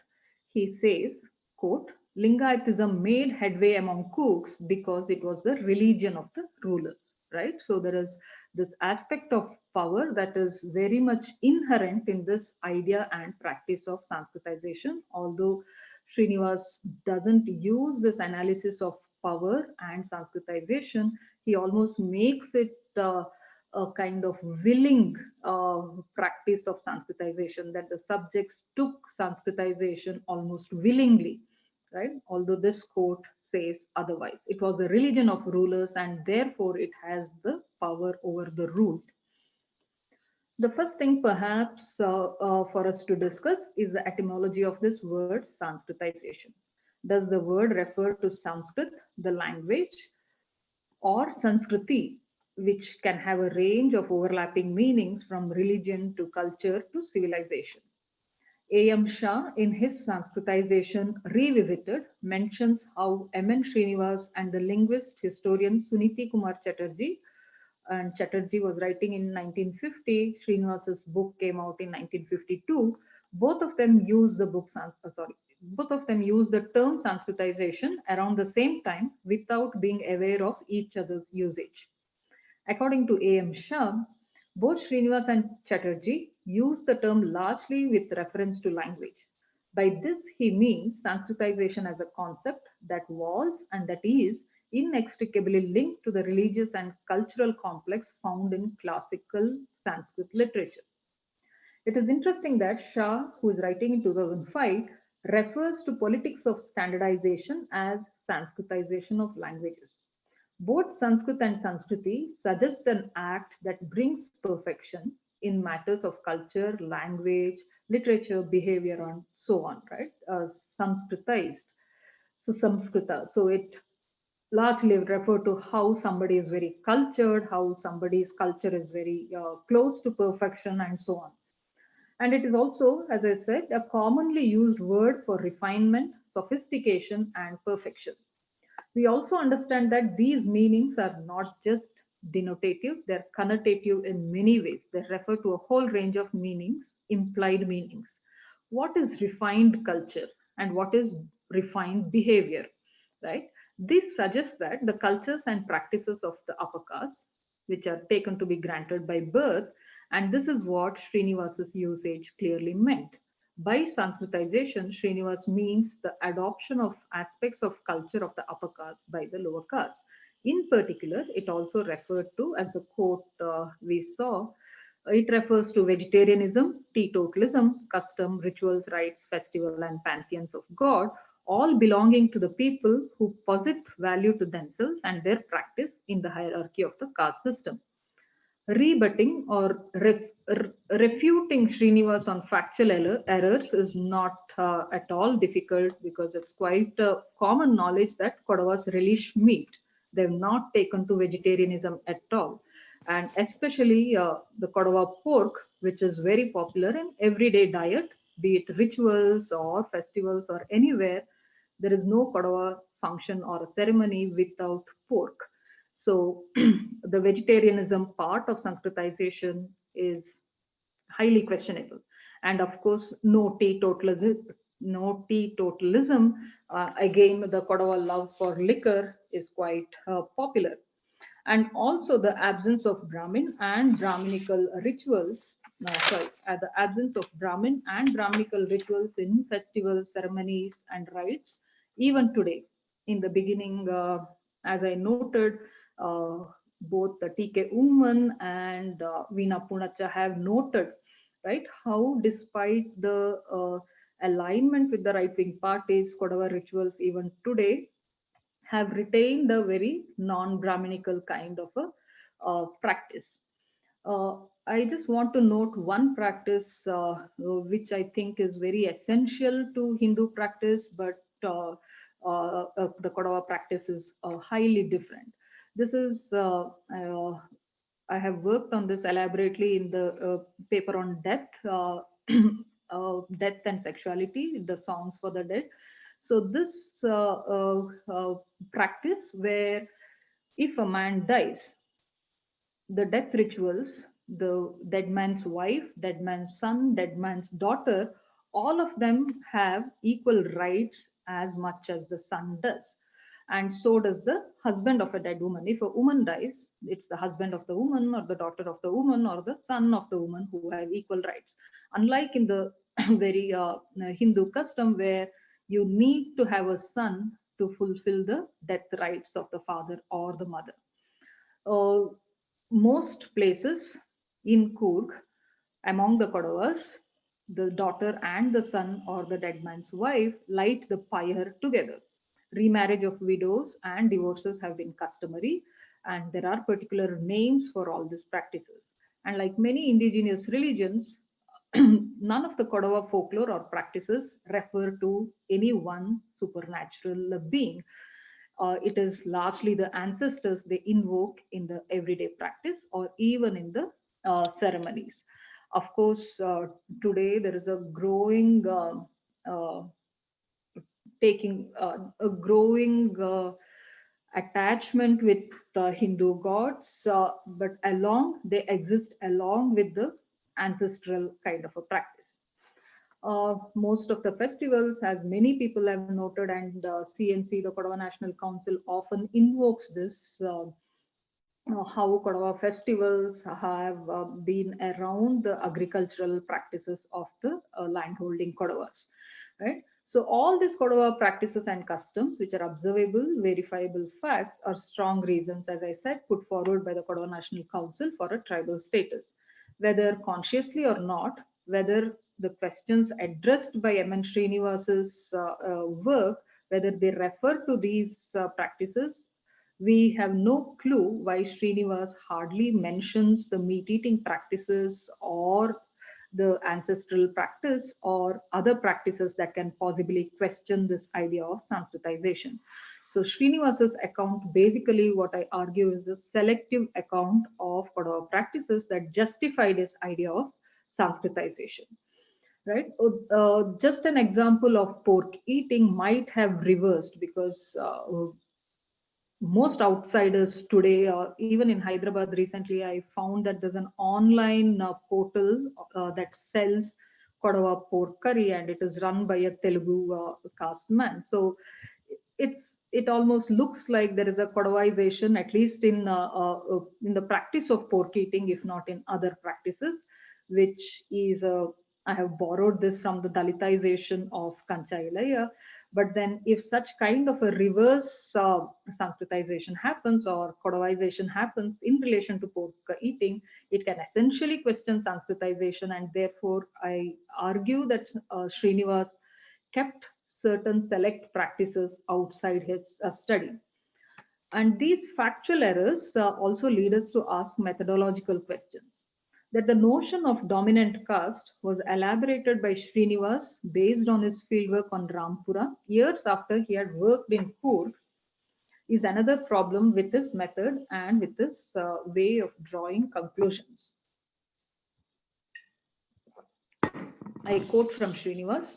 Speaker 2: he says, quote, Lingayatism made headway among Coorgs because it was the religion of the rulers, right? So there is this aspect of power that is very much inherent in this idea and practice of Sanskritization, although Srinivas doesn't use this analysis of power and Sanskritization, he almost makes it a kind of willing practice of Sanskritization, that the subjects took Sanskritization almost willingly, right? Although this quote says otherwise. It was the religion of rulers and therefore it has the power over the ruled. The first thing, perhaps, for us to discuss is the etymology of this word Sanskritization. Does the word refer to Sanskrit, the language, or Sanskriti, which can have a range of overlapping meanings from religion to culture to civilization? A.M. Shah, in his Sanskritization Revisited, mentions how M.N. Srinivas and the linguist historian Suniti Kumar Chatterjee, and Chatterjee was writing in 1950, Srinivas's book came out in 1952, both of them used the both of them used the term Sanskritization around the same time without being aware of each other's usage. According to A.M. Shah, both Srinivas and Chatterjee use the term largely with reference to language. By this, he means Sanskritization as a concept that was and that is inextricably linked to the religious and cultural complex found in classical Sanskrit literature. It is interesting that Shah, who is writing in 2005, refers to politics of standardization as Sanskritization of languages. Both Sanskrit and Sanskriti suggest an act that brings perfection in matters of culture, language, literature, behavior, and so on, right? Sanskritized. So Samskrita. So it largely refer to how somebody is very cultured, how somebody's culture is very close to perfection, and so on. And it is also, as I said, a commonly used word for refinement, sophistication, and perfection. We also understand that these meanings are not just denotative, they're connotative in many ways. They refer to a whole range of meanings, implied meanings. What is refined culture and what is refined behavior? right? This suggests that the cultures and practices of the upper caste, which are taken to be granted by birth, and this is what Srinivasa's usage clearly meant. By Sanskritization, Srinivas means the adoption of aspects of culture of the upper caste by the lower caste. In particular, it also referred to, as the quote we saw, it refers to vegetarianism, teetotalism, custom, rituals, rites, festival, and pantheons of God, all belonging to the people who posit value to themselves and their practice in the hierarchy of the caste system. Rebutting or refuting Srinivas on factual errors is not at all difficult, because it's quite common knowledge that Kodavas relish meat. They've not taken to vegetarianism at all. And especially the Kodava pork, which is very popular in everyday diet, be it rituals or festivals or anywhere, there is no Kodava function or a ceremony without pork. So the vegetarianism part of Sanskritization is highly questionable. And of course, no teetotalism. No teetotalism. Again, the Kodava love for liquor is quite popular. And also the absence of Brahmin and Brahminical rituals. No, sorry, the absence of Brahmin and Brahminical rituals in festivals, ceremonies, and rites, even today. In the beginning, as I noted, uh, both the TK Uman and Veena Punacha have noted, right, how despite the alignment with the right-wing parties, Kodava rituals even today have retained a very non-Brahminical kind of a practice. Uh, I just want to note one practice which I think is very essential to Hindu practice, but the Kodava practice is highly different. This is, I have worked on this elaborately in the paper on death, death and sexuality, the songs for the dead. So this practice where if a man dies, the death rituals, the dead man's wife, dead man's son, dead man's daughter, all of them have equal rights as much as the son does. And so does the husband of a dead woman. If a woman dies, it's the husband of the woman, or the daughter of the woman, or the son of the woman who have equal rights. Unlike in the very Hindu custom where you need to have a son to fulfill the death rights of the father or the mother. Uh, Most places in Coorg, among the Kodavas, the daughter and the son or the dead man's wife light the pyre together. Remarriage of widows and divorces have been customary, and there are particular names for all these practices. And like many indigenous religions, none of the Kodava folklore or practices refer to any one supernatural being. It is largely the ancestors they invoke in the everyday practice or even in the ceremonies. Of course, today there is a growing uh, taking a growing attachment with the Hindu gods, but along they exist along with the ancestral kind of a practice. Most of the festivals, as many people have noted, and CNC, the Kodava National Council, often invokes this. How Kodava festivals have been around the agricultural practices of the landholding Kodavas, right? So all these Kodava practices and customs, which are observable, verifiable facts, are strong reasons, as I said, put forward by the Kodava National Council for a tribal status. Whether consciously or not, whether the questions addressed by M.N. Srinivasa's work, whether they refer to these practices, we have no clue why Srinivas hardly mentions the meat eating practices or the ancestral practice or other practices that can possibly question this idea of Sanskritization. So Srinivasa's account, basically what I argue, is a selective account of Kodava practices that justified his idea of Sanskritization. Right? Just an example of pork eating might have reversed, because most outsiders today, even in Hyderabad recently, I found that there's an online portal that sells Kodava pork curry, and it is run by a Telugu caste man. So it's it almost looks like there is a Kodavaization, at least in the practice of pork eating, if not in other practices, which is I have borrowed this from the Dalitization of Kancha Ilaya. But then, if such kind of a reverse Sanskritization happens or Kodavaization happens in relation to pork eating, it can essentially question Sanskritization, and therefore I argue that Srinivas kept certain select practices outside his study. And these factual errors also lead us to ask methodological questions. That the notion of dominant caste was elaborated by Srinivas based on his fieldwork on Rampura years after he had worked in Coorg is another problem with this method and with this way of drawing conclusions. I quote from Srinivas.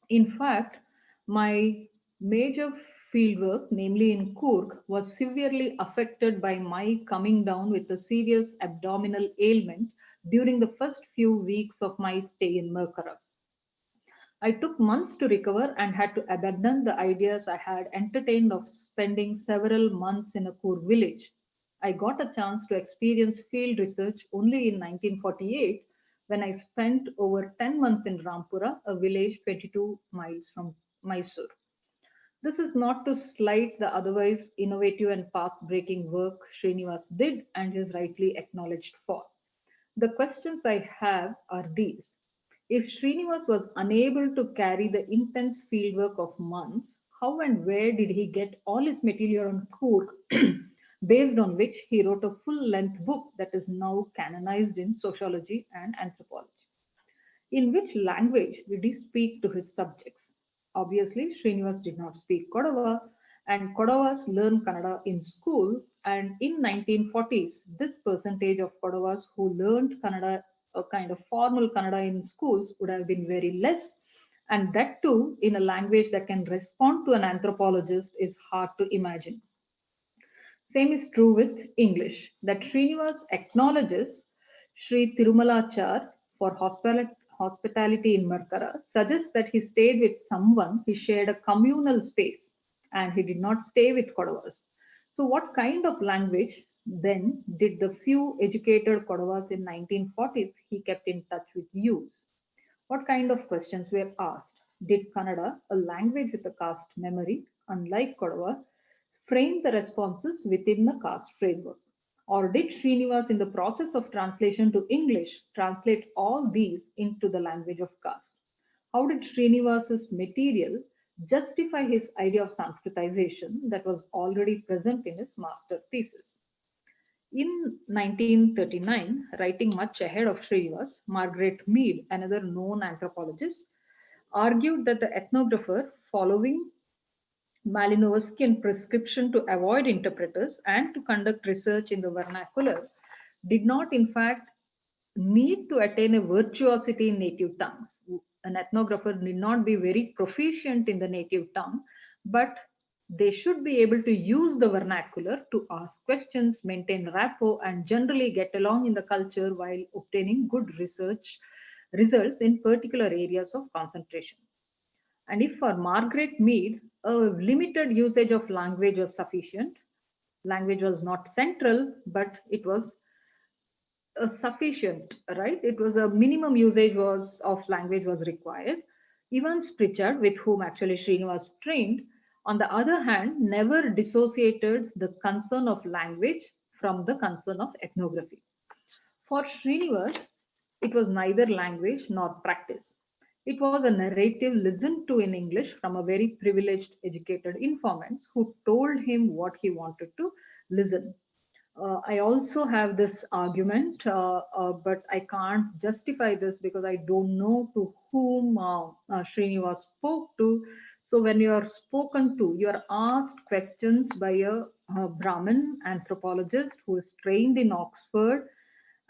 Speaker 2: In fact, my major fieldwork, namely in Coorg, was severely affected by my coming down with a serious abdominal ailment during the first few weeks of my stay in Merkara. I took months to recover and had to abandon the ideas I had entertained of spending several months in a Coorg village. I got a chance to experience field research only in 1948 when I spent over 10 months in Rampura, a village 22 miles from Mysore. This is not to slight the otherwise innovative and path breaking work Srinivas did and is rightly acknowledged for. The questions I have are these. If Srinivas was unable to carry the intense fieldwork of months, how and where did he get all his material on Coorg, based on which he wrote a full length book that is now canonized in sociology and anthropology? In which language did he speak to his subjects? Obviously, Srinivas did not speak Kodava, and Kodavas learned Kannada in school. And in 1940s, this percentage of Kodavas who learned Kannada, a kind of formal Kannada in schools, would have been very less. And that too, in a language that can respond to an anthropologist, is hard to imagine. Same is true with English, that Srinivas acknowledges Sri Tirumalachar for hospitality in Markara, suggests that he stayed with someone, he shared a communal space, and he did not stay with Kodavas. So, what kind of language then did the few educated Kodavas in 1940s he kept in touch with use? What kind of questions were asked? Did Kannada, a language with a caste memory, unlike Kodava, frame the responses within the caste framework? Or did Srinivas, in the process of translation to English, translate all these into the language of caste? How did Srinivas's material justify his idea of Sanskritization that was already present in his master thesis? In 1939, writing much ahead of Srinivas, Margaret Mead, another known anthropologist, argued that the ethnographer, following Malinowskian prescription to avoid interpreters and to conduct research in the vernacular, did not, in fact, need to attain a virtuosity in native tongues. An ethnographer need not be very proficient in the native tongue, but they should be able to use the vernacular to ask questions, maintain rapport, and generally get along in the culture while obtaining good research results in particular areas of concentration. And if for Margaret Mead, a limited usage of language was sufficient, language was not central, but it was sufficient, right? It was a minimum usage was of language was required. Evans Pritchard, with whom actually Srinivas trained, on the other hand, never dissociated the concern of language from the concern of ethnography. For Srinivas, it was neither language nor practice. It was a narrative listened to in English from a very privileged educated informants who told him what he wanted to listen. I also have this argument, but I can't justify this because I don't know to whom Srinivas spoke to. So when you are spoken to, you are asked questions by a Brahmin anthropologist who is trained in Oxford,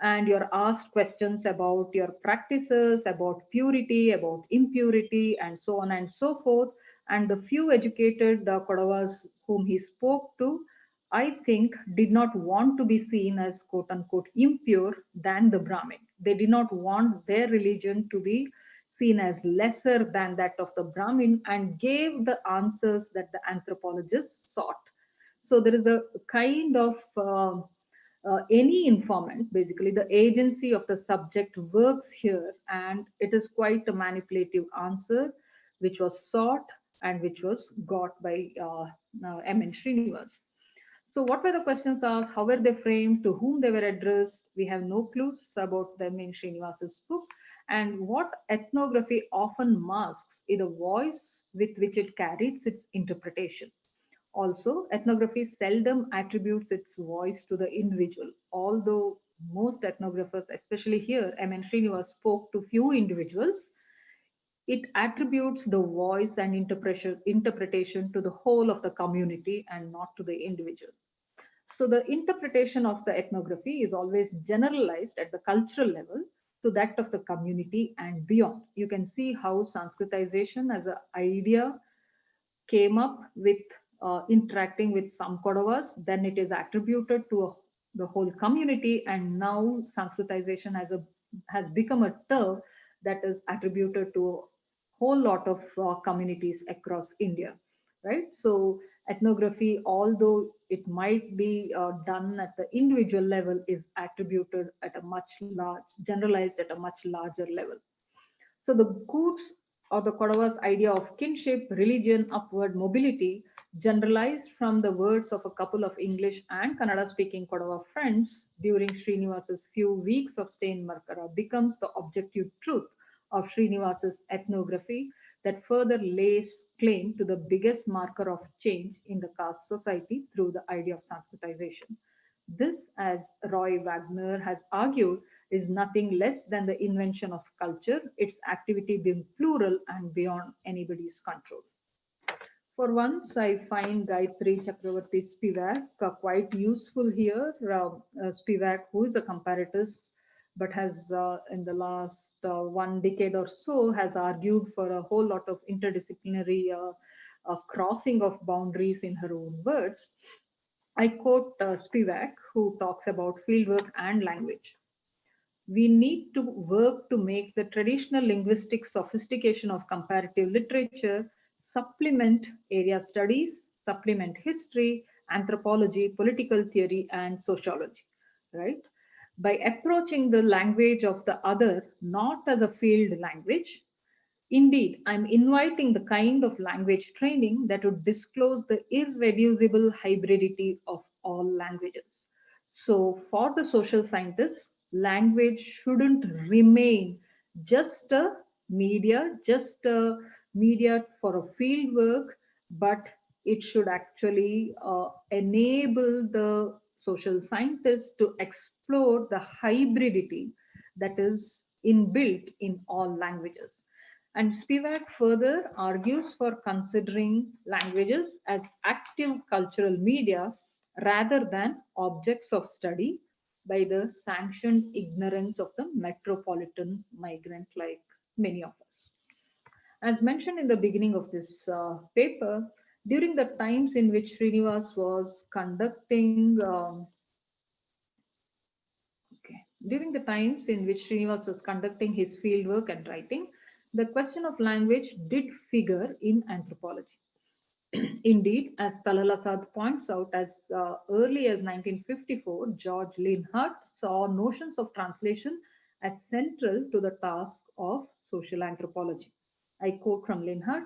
Speaker 2: and you're asked questions about your practices, about purity, about impurity, and so on and so forth. And the few educated Kodavas whom he spoke to, I think, did not want to be seen as quote unquote impure than the Brahmin. They did not want their religion to be seen as lesser than that of the Brahmin and gave the answers that the anthropologists sought. So there is a kind of any informant, basically the agency of the subject works here, and it is quite a manipulative answer which was sought and which was got by M.N. Srinivas. So, what were the questions asked? How were they framed? To whom they were addressed? We have no clues about them in Srinivas's book. And what ethnography often masks is the voice with which it carries its interpretation. Also, ethnography seldom attributes its voice to the individual, although most ethnographers, especially here, M.N. Srinivas spoke to few individuals. It attributes the voice and interpretation to the whole of the community and not to the individual. So the interpretation of the ethnography is always generalized at the cultural level to that of the community and beyond. You can see how Sanskritization as an idea came up with interacting with some Kodavas, then it is attributed to the whole community, and now Sanskritization has become a term that is attributed to a whole lot of communities across India, right? So ethnography, although it might be done at the individual level, is attributed at a much large, generalized at a much larger level. So the Coots or the Kodava's idea of kinship, religion, upward mobility, generalized from the words of a couple of English and Kannada speaking Kodava friends during Srinivas's few weeks of stay in Markara, becomes the objective truth of Srinivas's ethnography that further lays claim to the biggest marker of change in the caste society through the idea of Sanskritization. This, as Roy Wagner has argued, is nothing less than the invention of culture, its activity being plural and beyond anybody's control. For once, I find Gayatri Chakravarti Spivak quite useful here. Spivak, who is a comparatist, but has in the last 1 decade or so, has argued for a whole lot of interdisciplinary crossing of boundaries in her own words. I quote Spivak, who talks about fieldwork and language. We need to work to make the traditional linguistic sophistication of comparative literature supplement area studies, supplement history, anthropology, political theory, and sociology, right? By approaching the language of the other not as a field language. Indeed, I'm inviting the kind of language training that would disclose the irreducible hybridity of all languages. So, for the social scientists, language shouldn't remain just a just a media for a field work, but it should actually enable the social scientists to explore the hybridity that is inbuilt in all languages. And Spivak further argues for considering languages as active cultural media rather than objects of study by the sanctioned ignorance of the metropolitan migrant like many of us. As mentioned in the beginning of this paper, during the times in which Srinivas was conducting during the times in which Srinivas was conducting his fieldwork and writing, the question of language did figure in anthropology. Indeed, as Talalasad points out, as early as 1954, George Linhart saw notions of translation as central to the task of social anthropology. I quote from Linhart: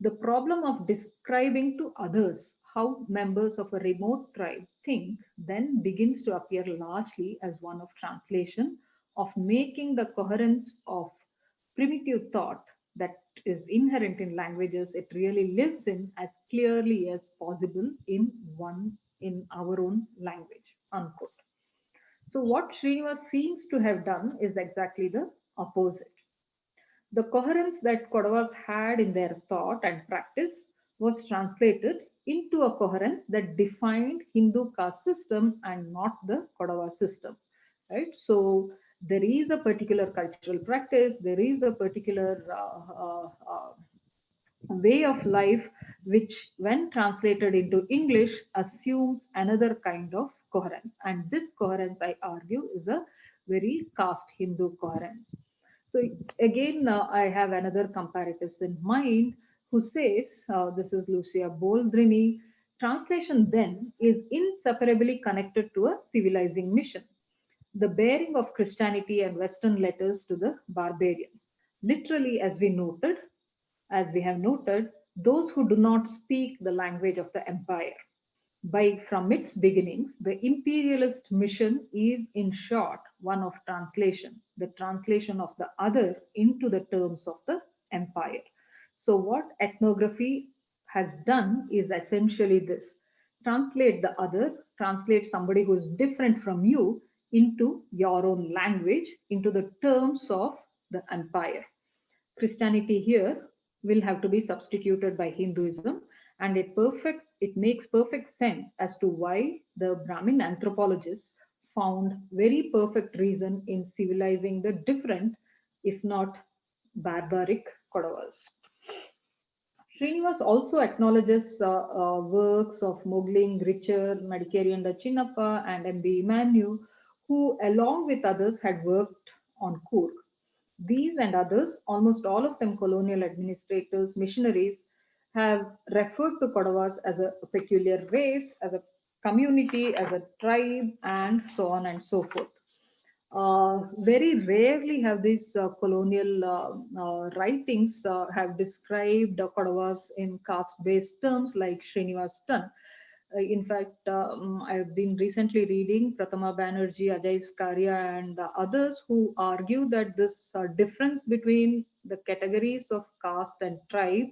Speaker 2: the problem of describing to others how members of a remote tribe think then begins to appear largely as one of translation, of making the coherence of primitive thought that is inherent in languages it really lives in as clearly as possible in our own language, unquote. So what Srinivas seems to have done is exactly the opposite. The coherence that Kodavas had in their thought and practice was translated into a coherence that defined Hindu caste system and not the Kodava system, right? So there is a particular cultural practice, there is a particular way of life which, when translated into English, assumes another kind of coherence. And this coherence, I argue, is a very caste Hindu coherence. So again, I have another comparatist in mind who says, this is Lucia Boldrini, translation then is inseparably connected to a civilizing mission, the bearing of Christianity and Western letters to the barbarian. Literally, as we have noted, those who do not speak the language of the empire. From its beginnings, the imperialist mission is, in short, one of translation, the translation of the other into the terms of the empire. So, what ethnography has done is essentially this: translate the other, translate somebody who is different from you into your own language, into the terms of the empire. Christianity here will have to be substituted by Hinduism, and it makes perfect sense as to why the Brahmin anthropologists found very perfect reason in civilizing the different, if not barbaric, Kodavas. Srinivas also acknowledges works of Mogling, Richard, Madikerianda Chinnappa, and M.B. Manu, who, along with others, had worked on Coorg. These and others, almost all of them colonial administrators, missionaries, have referred to Kodavas as a peculiar race, as a community, as a tribe, and so on and so forth. Very rarely have these colonial writings have described Kodavas in caste-based terms like Srinivas done. In fact, I've been recently reading Prathama Banerjee, Ajay Skaria, and others who argue that this difference between the categories of caste and tribe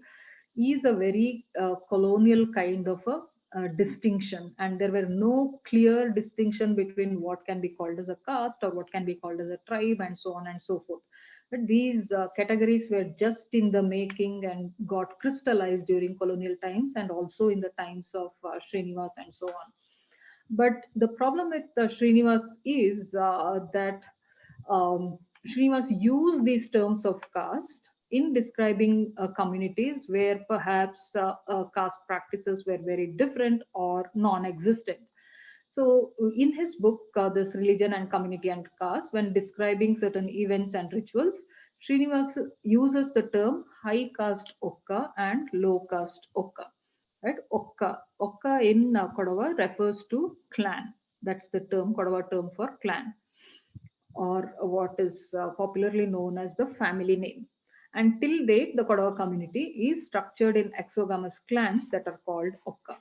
Speaker 2: is a very colonial kind of a distinction, and there were no clear distinction between what can be called as a caste or what can be called as a tribe, and so on and so forth. But these categories were just in the making and got crystallized during colonial times and also in the times of Srinivas and so on. But the problem with Srinivas is that Srinivas used these terms of caste in describing communities where perhaps caste practices were very different or non existent. So, in his book, this Religion and Community and Caste, when describing certain events and rituals, Srinivas uses the term high caste okka and low caste okka. Right? Okka in Kodava refers to clan. That's the term, Kodava term for clan, or what is popularly known as the family name. And till date, the Kodava community is structured in exogamous clans that are called Okka.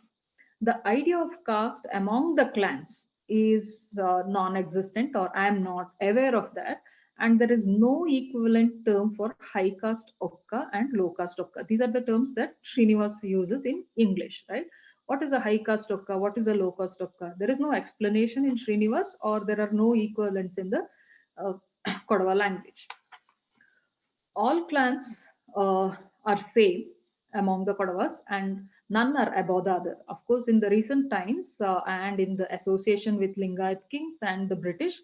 Speaker 2: The idea of caste among the clans is non existent, or I am not aware of that. And there is no equivalent term for high caste Okka and low caste Okka. These are the terms that Srinivas uses in English, right? What is a high caste Okka? What is a low caste Okka? There is no explanation in Srinivas, or there are no equivalents in the uh, Kodava language. All clans are same among the Kodavas, and none are above the other. Of course, in the recent times and in the association with Lingayat kings and the British,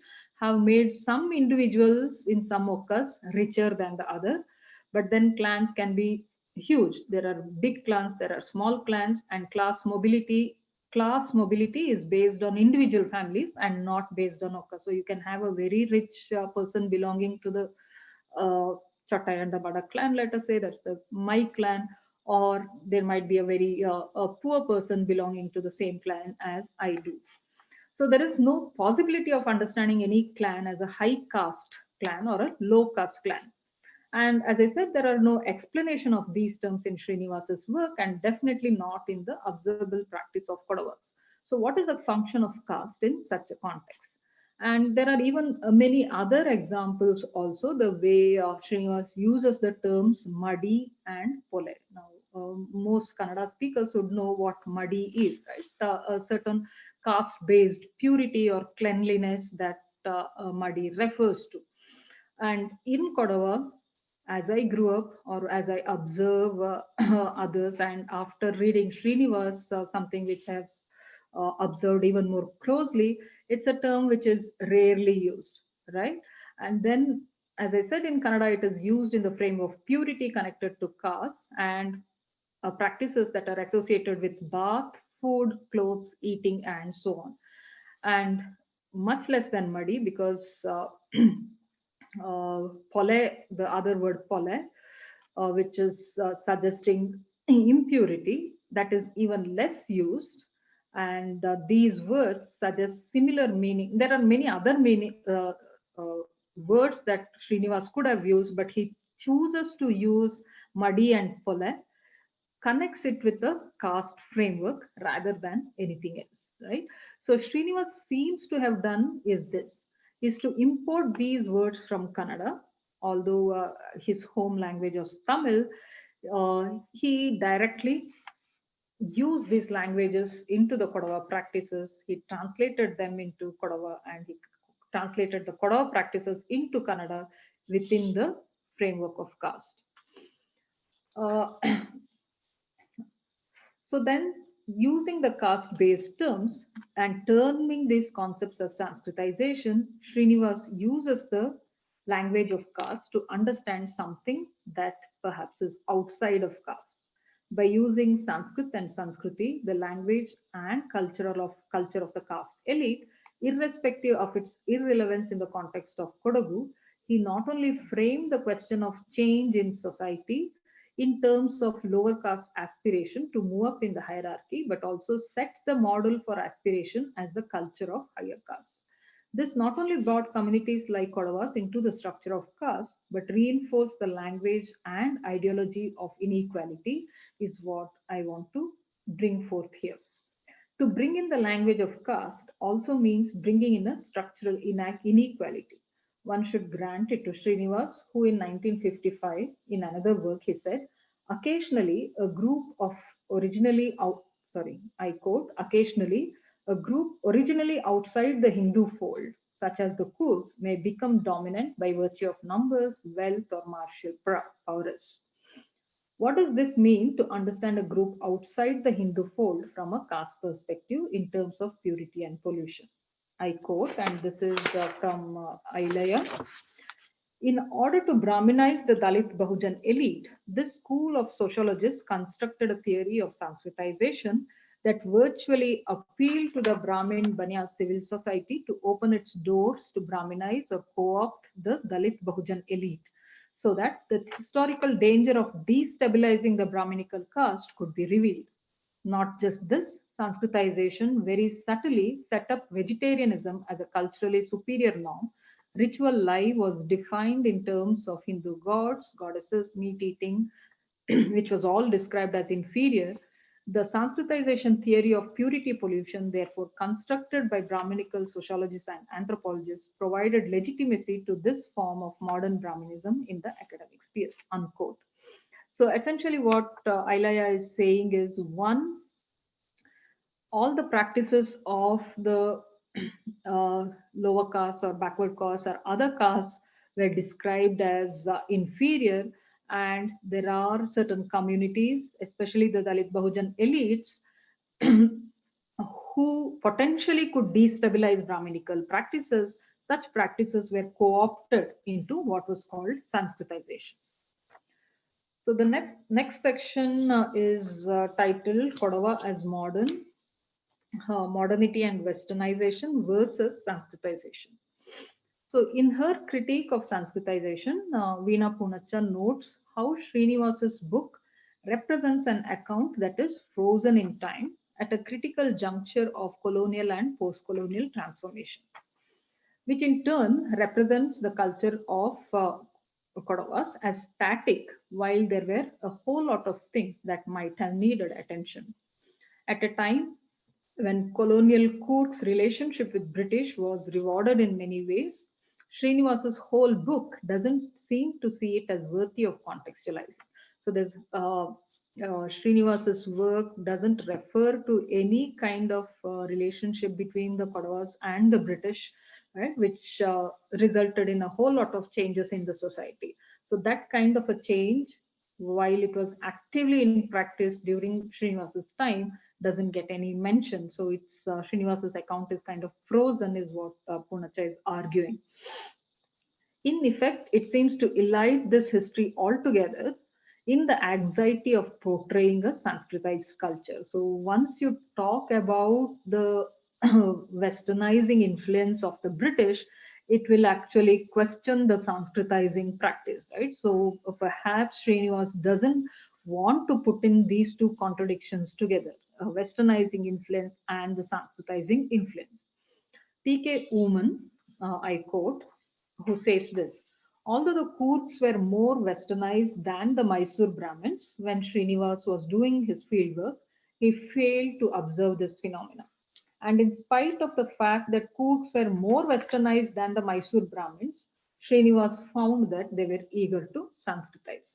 Speaker 2: have made some individuals in some Okkas richer than the other. But then clans can be huge. There are big clans, there are small clans, and class mobility is based on individual families and not based on Okka. So you can have a very rich person belonging to the uh, Chatai and the Bada clan, let us say that's the my clan, or there might be a very a poor person belonging to the same clan as I do. So there is no possibility of understanding any clan as a high caste clan or a low caste clan. And as I said, there are no explanation of these terms in Srinivas's work, and definitely not in the observable practice of Kodavas. So, what is the function of caste in such a context? And there are even many other examples also, the way Srinivas uses the terms muddy and pole. Now, most Kannada speakers would know what muddy is, right? A certain caste based purity or cleanliness that muddy refers to. And in Kodava, as I grew up or as I observe others, and after reading Srinivas, something which I've observed even more closely, it's a term which is rarely used, right? And then, as I said, in Kannada, it is used in the frame of purity connected to caste and practices that are associated with bath, food, clothes, eating, and so on. And much less than muddy because pole, the other word pole, which is suggesting impurity, that is even less used. And these words suggest similar meaning. There are many other uh, words that Srinivas could have used, but he chooses to use muddy and pole, connects it with the caste framework rather than anything else, right? So Srinivas seems to have done is this, is to import these words from Kannada, although his home language was Tamil, he directly used these languages into the Kodava practices. He translated them into Kodava and he translated the Kodava practices into Kannada within the framework of caste. Uh, So then, using the caste-based terms and turning these concepts as Sanskritization, Srinivas uses the language of caste to understand something that perhaps is outside of caste. By using Sanskrit and Sanskriti, the language and culture of the caste elite, irrespective of its irrelevance in the context of Kodagu, he not only framed the question of change in society in terms of lower caste aspiration to move up in the hierarchy, but also set the model for aspiration as the culture of higher caste. This not only brought communities like Kodavas into the structure of caste, but reinforced the language and ideology of inequality, is what I want to bring forth here. To bring in the language of caste also means bringing in a structural inequality. One should grant it to Srinivas, who in 1955, in another work, he said, occasionally a group of originally out, sorry, I quote, occasionally a group originally outside the Hindu fold, such as the Kurds, may become dominant by virtue of numbers, wealth, or martial prowess. What does this mean to understand a group outside the Hindu fold from a caste perspective in terms of purity and pollution? I quote, and this is from Ailaya. In order to Brahminize the Dalit Bahujan elite, this school of sociologists constructed a theory of Sanskritization that virtually appealed to the Brahmin Banya civil society to open its doors to Brahminize or co opt the Dalit Bahujan elite, so that the historical danger of destabilizing the Brahminical caste could be revealed. Not just this, Sanskritization very subtly set up vegetarianism as a culturally superior norm. Ritual life was defined in terms of Hindu gods, goddesses, meat eating, which was all described as inferior. The Sanskritization theory of purity pollution, therefore constructed by Brahminical sociologists and anthropologists, provided legitimacy to this form of modern Brahminism in the academic sphere. Unquote. So essentially, what Ailaya is saying is one, all the practices of the lower castes or backward castes or other castes were described as inferior, and there are certain communities, especially the Dalit Bahujan elites, who potentially could destabilize Brahminical practices. Such practices were co-opted into what was called Sanskritization. So the next section is titled Kodava as Modern, Modernity and Westernization versus Sanskritization. So in her critique of Sanskritization, Veena Punacha notes how Srinivas's book represents an account that is frozen in time at a critical juncture of colonial and post-colonial transformation, which in turn represents the culture of Kodavas as static, while there were a whole lot of things that might have needed attention. At a time when colonial court's relationship with British was rewarded in many ways, Srinivas's whole book doesn't seem to see it as worthy of contextualizing. So there's Srinivas's work doesn't refer to any kind of relationship between the Kodavas and the British, right, which resulted in a whole lot of changes in the society. So that kind of a change, while it was actively in practice during Srinivas's time, doesn't get any mention. So it's Srinivas's account is kind of frozen, is what Punacha is arguing. In effect, it seems to elide this history altogether in the anxiety of portraying a Sanskritized culture. So once you talk about the westernizing influence of the British, it will actually question the Sanskritizing practice, right? So perhaps Srinivas doesn't want to put in these two contradictions together, westernizing influence and the Sanskritizing influence. P.K. Ooman, I quote, who says this: although the Kurds were more westernized than the Mysore Brahmins, when Srinivas was doing his fieldwork, he failed to observe this phenomenon. And in spite of the fact that Kurds were more westernized than the Mysore Brahmins, Srinivas found that they were eager to Sanskritize.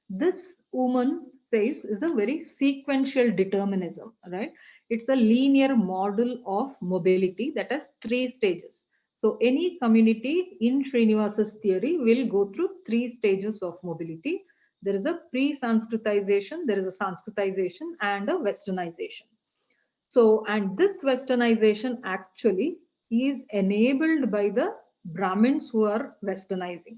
Speaker 2: This woman says is a very sequential determinism, right? It's a linear model of mobility that has three stages. So any community in Srinivas's theory will go through three stages of mobility. There is a pre-Sanskritization, there is a Sanskritization, and a westernization. So, and this westernization actually is enabled by the Brahmins who are westernizing.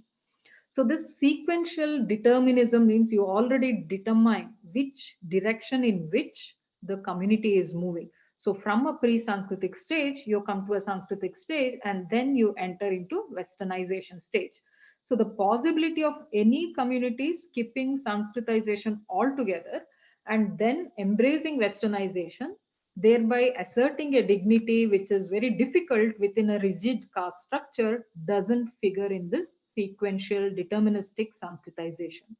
Speaker 2: So this sequential determinism means you already determine which direction in which the community is moving. So from a pre-Sanskritic stage, you come to a Sanskritic stage and then you enter into westernization stage. So the possibility of any community skipping Sanskritization altogether and then embracing westernization, thereby asserting a dignity which is very difficult within a rigid caste structure, doesn't figure in this sequential deterministic Sanskritization.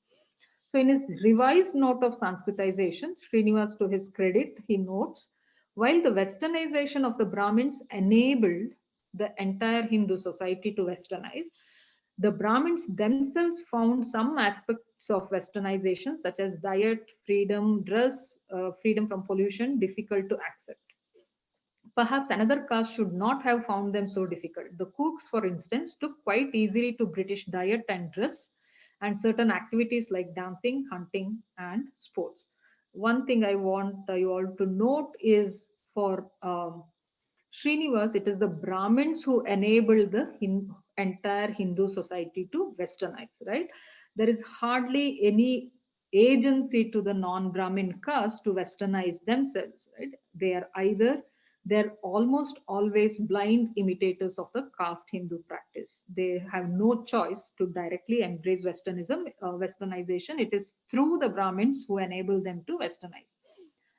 Speaker 2: So in his revised note of Sanskritization, Srinivas, to his credit, he notes, while the westernization of the Brahmins enabled the entire Hindu society to westernize, the Brahmins themselves found some aspects of westernization, such as diet, freedom, dress, freedom from pollution, difficult to accept. Perhaps another caste should not have found them so difficult. The cooks, for instance, took quite easily to British diet and dress and certain activities like dancing, hunting, and sports. One thing I want you all to note is for Srinivas, it is the Brahmins who enabled the entire Hindu society to westernize, right? There is hardly any agency to the non-Brahmin caste to westernize themselves, right? They're almost always blind imitators of the caste Hindu practice. They have no choice to directly embrace westernization. It is through the Brahmins who enable them to westernize.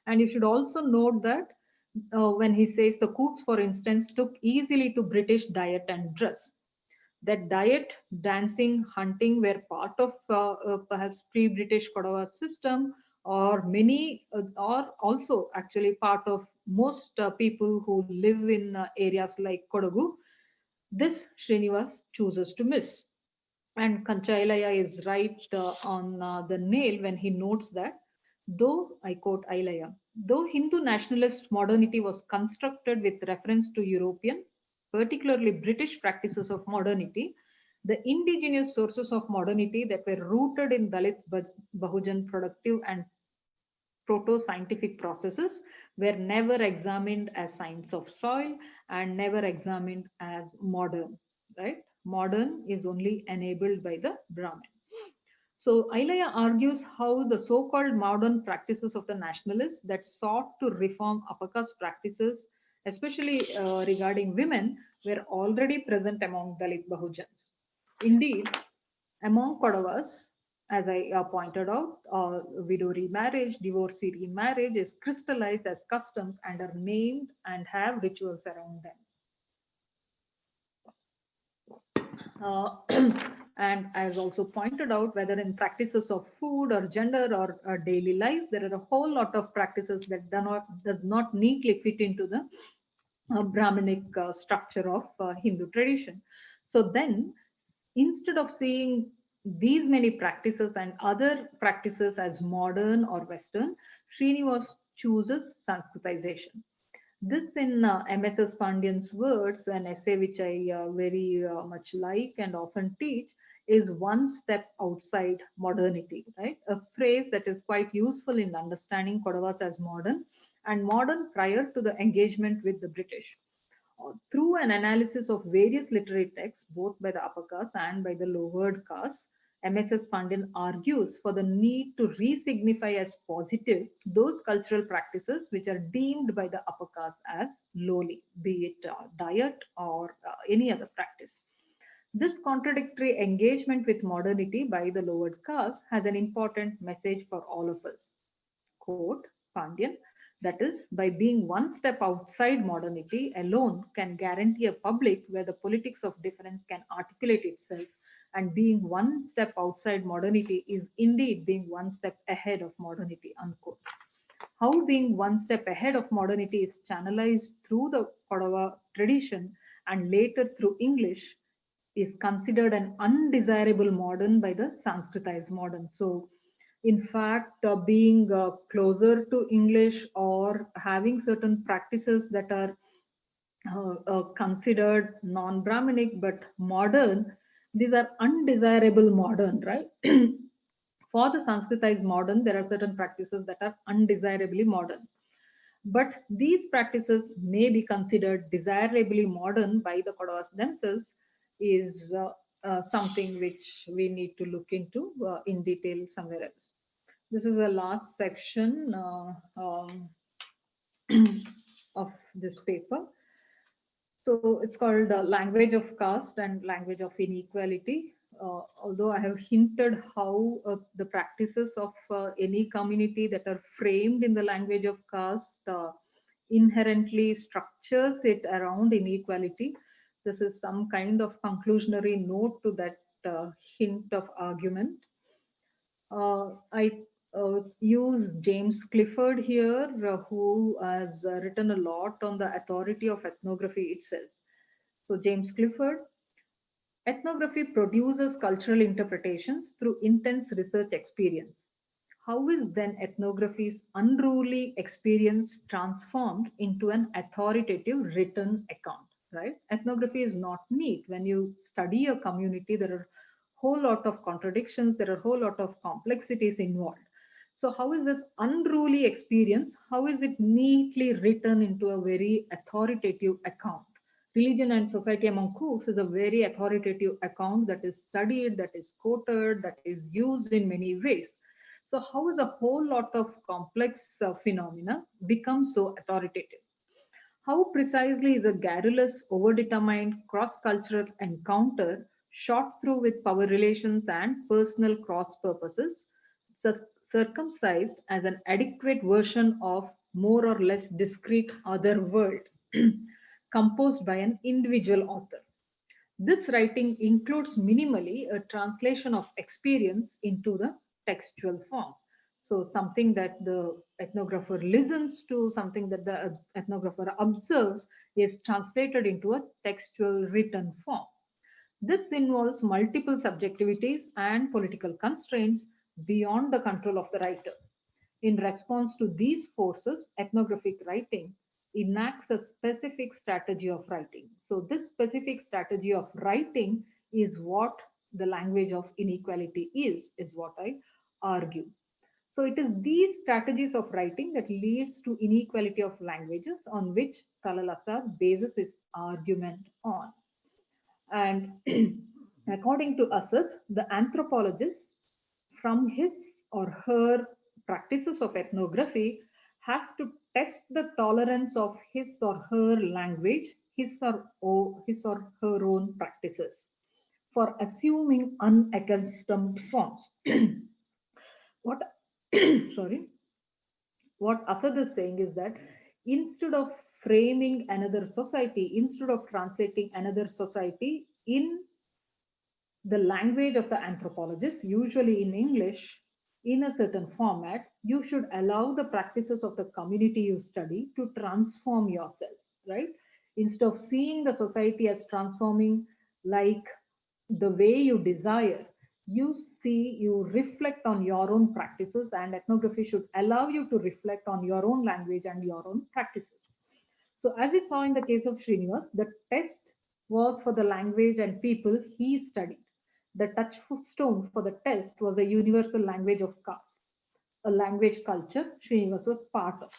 Speaker 2: And you should also note that when he says the cooks, for instance, took easily to British diet and dress. That diet, dancing, hunting were part of perhaps pre-British Kodava system, or many, or also actually part of most people who live in areas like Kodagu. This Srinivas chooses to miss. And Kanchailaya is right on the nail when he notes that, though, I quote Ilaya, though Hindu nationalist modernity was constructed with reference to European, particularly British practices of modernity, the indigenous sources of modernity that were rooted in Dalit Bahujan productive and proto scientific processes were never examined as science of soil and never examined as modern, right? Modern is only enabled by the Brahmin. So Ilaya argues how the so-called modern practices of the nationalists that sought to reform upper caste practices, especially regarding women, were already present among Dalit Bahujans. Indeed, among Kodavas, as I pointed out, widow remarriage, divorcee remarriage is crystallized as customs and are named and have rituals around them. And as also pointed out, whether in practices of food or gender or daily life, there are a whole lot of practices that does not neatly fit into the Brahminic structure of Hindu tradition. So then, instead of seeing these many practices and other practices as modern or Western, Srinivas chooses Sanskritization. This, in MSS Pandyan's words, an essay which I very much like and often teach, is one step outside modernity, right? A phrase that is quite useful in understanding Kodavas as modern and modern prior to the engagement with the British. Through an analysis of various literary texts, both by the upper caste and by the lowered caste, MSS Pandyan argues for the need to re-signify as positive those cultural practices which are deemed by the upper caste as lowly, be it diet or any other practice. This contradictory engagement with modernity by the lowered caste has an important message for all of us. Quote Pandyan, that is, by being one step outside modernity alone can guarantee a public where the politics of difference can articulate itself, and being one step outside modernity is indeed being one step ahead of modernity. Unquote. How being one step ahead of modernity is channelized through the Kodava tradition and later through English is considered an undesirable modern by the Sanskritized modern. So, in fact, being closer to English or having certain practices that are considered non Brahminic but modern, these are undesirable modern, right? For the Sanskritized modern, there are certain practices that are undesirably modern. But these practices may be considered desirably modern by the Kodavas themselves, is something which we need to look into in detail somewhere else. This is the last section of this paper. So it's called Language of Caste and Language of Inequality. Although I have hinted how the practices of any community that are framed in the language of caste inherently structures it around inequality, this is some kind of conclusionary note to that hint of argument. I use James Clifford here, who has written a lot on the authority of ethnography itself. So, James Clifford, ethnography produces cultural interpretations through intense research experience. How is then ethnography's unruly experience transformed into an authoritative written account? Right? Ethnography is not neat. When you study a community, there are a whole lot of contradictions, there are a whole lot of complexities involved. So, how is this unruly experience? How is it neatly written into a very authoritative account? Religion and Society Among Cooks is a very authoritative account that is studied, that is quoted, that is used in many ways. So, how is a whole lot of complex phenomena become so authoritative? How precisely is a garrulous, overdetermined, cross cultural encounter shot through with power relations and personal cross purposes, circumcised as an adequate version of more or less discrete other world, composed by an individual author? This writing includes minimally a translation of experience into the textual form. So, something that the ethnographer listens to, something that the ethnographer observes, is translated into a textual written form. This involves multiple subjectivities and political constraints beyond the control of the writer. In response to these forces, ethnographic writing enacts a specific strategy of writing. So, this specific strategy of writing is what the language of inequality is what I argue. So, it is these strategies of writing that leads to inequality of languages on which Talalasa bases his argument on. And according to Asad, the anthropologist, from his or her practices of ethnography, has to test the tolerance of his or her language, his or her own practices, for assuming unaccustomed forms. What sorry, what Asad is saying is that instead of framing another society, instead of translating another society in the language of the anthropologist, usually in English, in a certain format, you should allow the practices of the community you study to transform yourself, right? Instead of seeing the society as transforming like the way you desire, you reflect on your own practices, and ethnography should allow you to reflect on your own language and your own practices. So, as we saw in the case of Srinivas, the test was for the language and people he studied. The touchstone for the test was the universal language of caste, a language culture Srinivas was part of.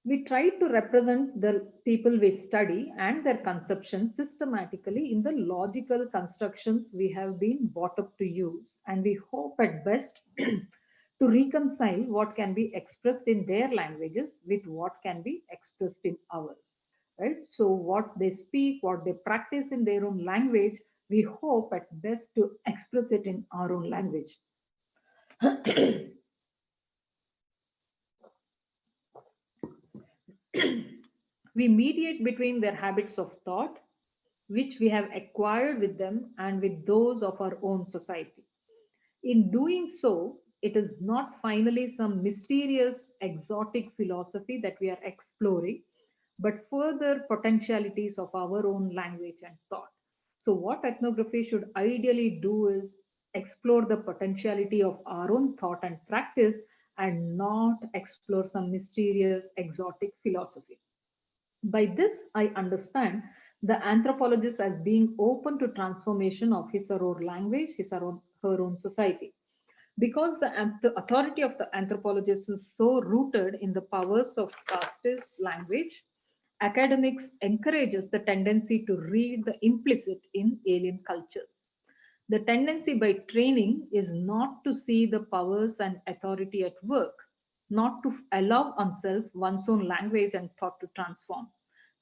Speaker 2: We try to represent the people we study and their conceptions systematically in the logical constructions we have been brought up to use, and we hope at best to reconcile what can be expressed in their languages with what can be expressed in ours. right? So what they speak, what they practice in their own language, we hope at best to express it in our own language. We mediate between their habits of thought, which we have acquired with them, and with those of our own society. In doing so, it is not finally some mysterious, exotic philosophy that we are exploring, but further potentialities of our own language and thought. So, what ethnography should ideally do is explore the potentiality of our own thought and practice, and not explore some mysterious, exotic philosophy. By this, I understand the anthropologist as being open to transformation of his or her language, her own society. Because the authority of the anthropologist is so rooted in the powers of casteist language, academics encourages the tendency to read the implicit in alien cultures. The tendency by training is not to see the powers and authority at work, not to allow one's own language and thought to transform.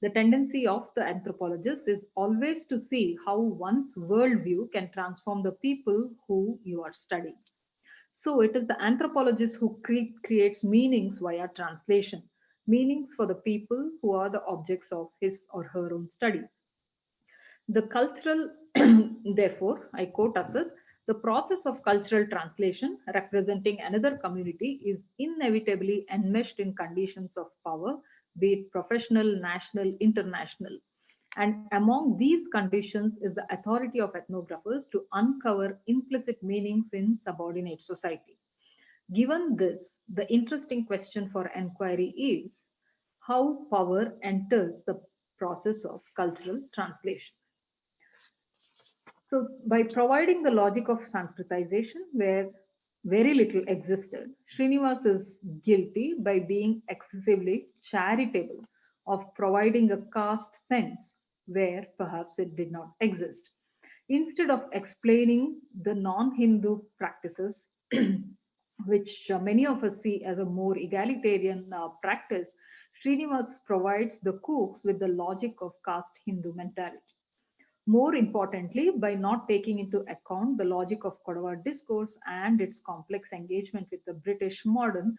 Speaker 2: The tendency of the anthropologist is always to see how one's worldview can transform the people who you are studying. So it is the anthropologist who creates meanings via translation, meanings for the people who are the objects of his or her own studies. The cultural, therefore, I quote Asad, the process of cultural translation representing another community is inevitably enmeshed in conditions of power, be it professional, national, international. And among these conditions is the authority of ethnographers to uncover implicit meanings in subordinate society. Given this, the interesting question for enquiry is how power enters the process of cultural translation. So, by providing the logic of Sanskritization, where very little existed, Srinivas is guilty by being excessively charitable of providing a caste sense where perhaps it did not exist. Instead of explaining the non Hindu practices, which many of us see as a more egalitarian practice, Srinivas provides the cooks with the logic of caste Hindu mentality. More importantly, by not taking into account the logic of Kodava discourse and its complex engagement with the British modern,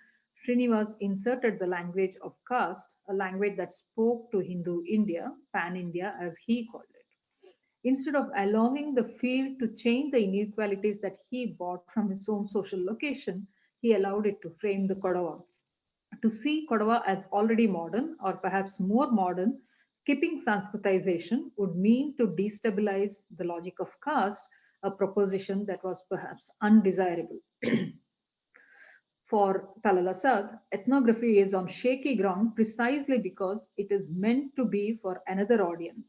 Speaker 2: Srinivas inserted the language of caste, a language that spoke to Hindu India, Pan India as he called it. Instead of allowing the field to change the inequalities that he bought from his own social location, he allowed it to frame the Kodava. To see Kodava as already modern or perhaps more modern, skipping Sanskritization would mean to destabilize the logic of caste, a proposition that was perhaps undesirable. For Talal Asad, ethnography is on shaky ground precisely because it is meant to be for another audience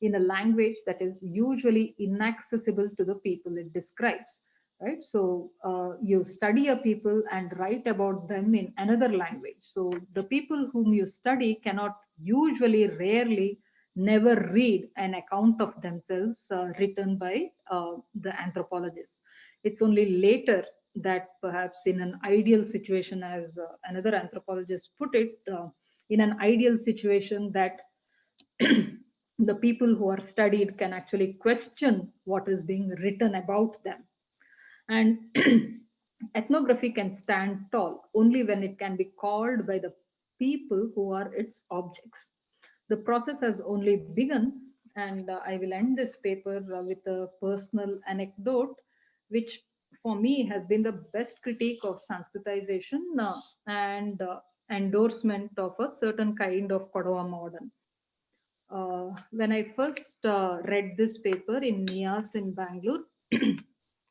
Speaker 2: in a language that is usually inaccessible to the people it describes. Right, so you study a people and write about them in another language. So the people whom you study cannot usually, rarely, never read an account of themselves written by the anthropologist. It's only later that perhaps in an ideal situation, as another anthropologist put it, in an ideal situation that the people who are studied can actually question what is being written about them. And ethnography can stand tall only when it can be called by the people who are its objects. The process has only begun, and I will end this paper with a personal anecdote, which for me has been the best critique of Sanskritization and endorsement of a certain kind of Kodava modern. When I first read this paper in NIAS in Bangalore,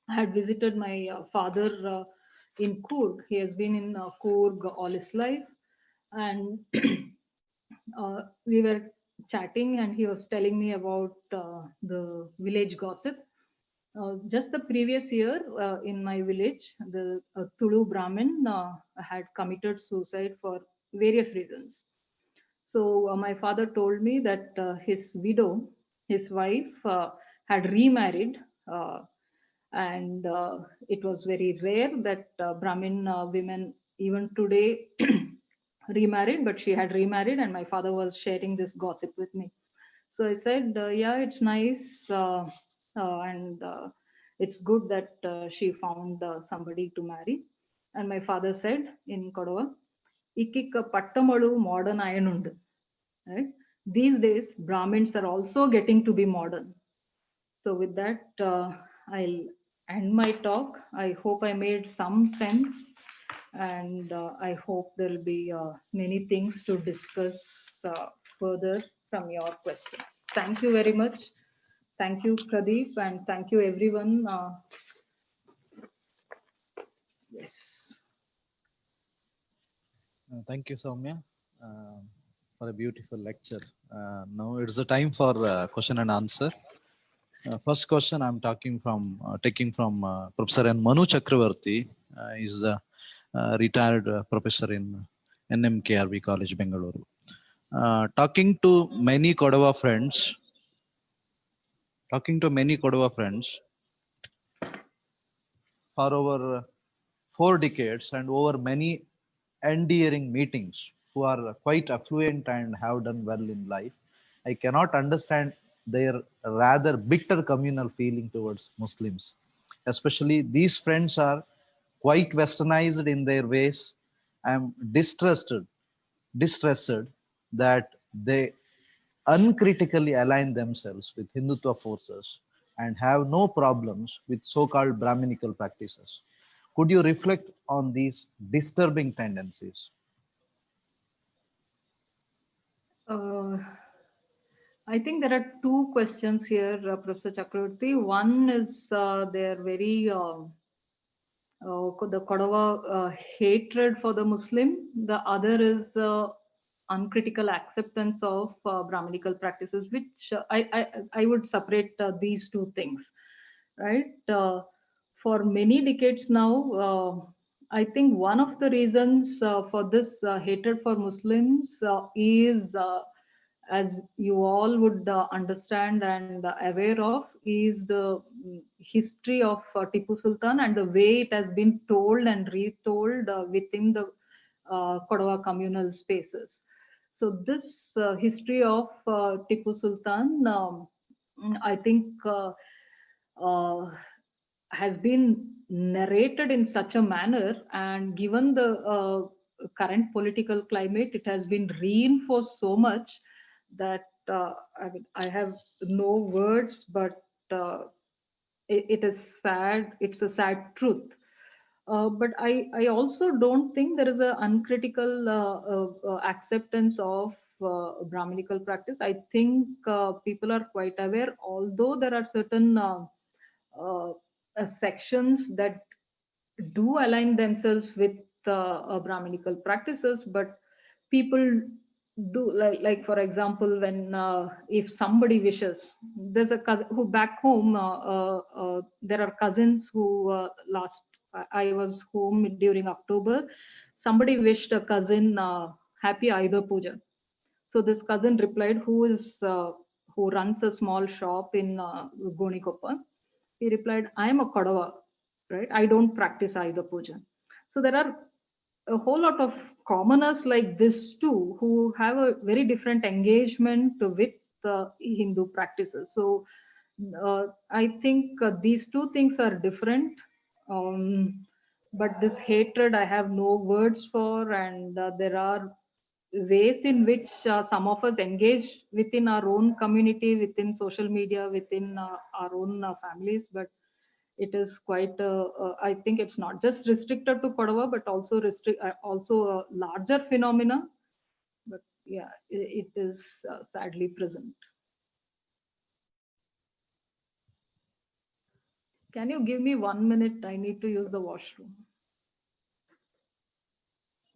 Speaker 2: I had visited my father in Coorg. He has been in Coorg all his life. And we were chatting, and he was telling me about the village gossip. Just the previous year in my village, the Tulu Brahmin had committed suicide for various reasons. So my father told me that his widow, his wife, had remarried, uh, and it was very rare that Brahmin women, even today, remarried, but she had remarried, and my father was sharing this gossip with me. So I said, yeah, it's nice, and it's good that she found somebody to marry. And my father said in Kodava, Ikika Pattamalu modern ayanundu. Right? These days, Brahmins are also getting to be modern. So with that, I'll end my talk. I hope I made some sense, and I hope there'll be many things to discuss further from your questions. Thank you very much. Thank you, Pradeep, and thank you, everyone. Yes.
Speaker 1: Thank you, Soumya, for a beautiful lecture. Now it's the time for question and answer. First question I'm taking from Professor N. Manu Chakravarti. Is a retired professor in NMKRV College, Bengaluru. Talking to many Kodava friends, for over 4 decades and over many endearing meetings, who are quite affluent and have done well in life, I cannot understand their rather bitter communal feeling towards Muslims. Especially these friends are quite westernized in their ways. I am distressed that they uncritically align themselves with Hindutva forces and have no problems with so-called Brahminical practices. Could you reflect on these disturbing tendencies?
Speaker 2: Uh, I think there are two questions here, Professor Chakravarti. One is they're very the Kodava hatred for the Muslim. The other is uncritical acceptance of Brahminical practices, which I would separate these two things, right? For many decades now, I think one of the reasons for this hatred for Muslims is, as you all would understand and aware of, is the history of Tipu Sultan and the way it has been told and retold within the Kodava communal spaces. So this history of Tipu Sultan, I think, has been narrated in such a manner, and given the current political climate, it has been reinforced so much that I have no words, but it is sad. It's a sad truth. But I also don't think there is an uncritical acceptance of Brahminical practice. I think people are quite aware, although there are certain uh, sections that do align themselves with Brahminical practices, but people do, like for example, when if somebody wishes, there's a cousin who back home, there are cousins who last I was home during October, somebody wished a cousin happy Ayudha Puja. So this cousin replied, who runs a small shop in Gonikoppa. He replied, I am a Kodava, right? I don't practice Ayudha Puja. So there are a whole lot of commoners like this too, who have a very different engagement with Hindu practices. So I think these two things are different. Um, but this hatred, I have no words for, and there are ways in which some of us engage within our own community, within social media, within our own families, but it is quite I think it's not just restricted to Kodava, but also also a larger phenomena. But yeah, it is sadly present. Can you give me 1 minute? I need to use the washroom.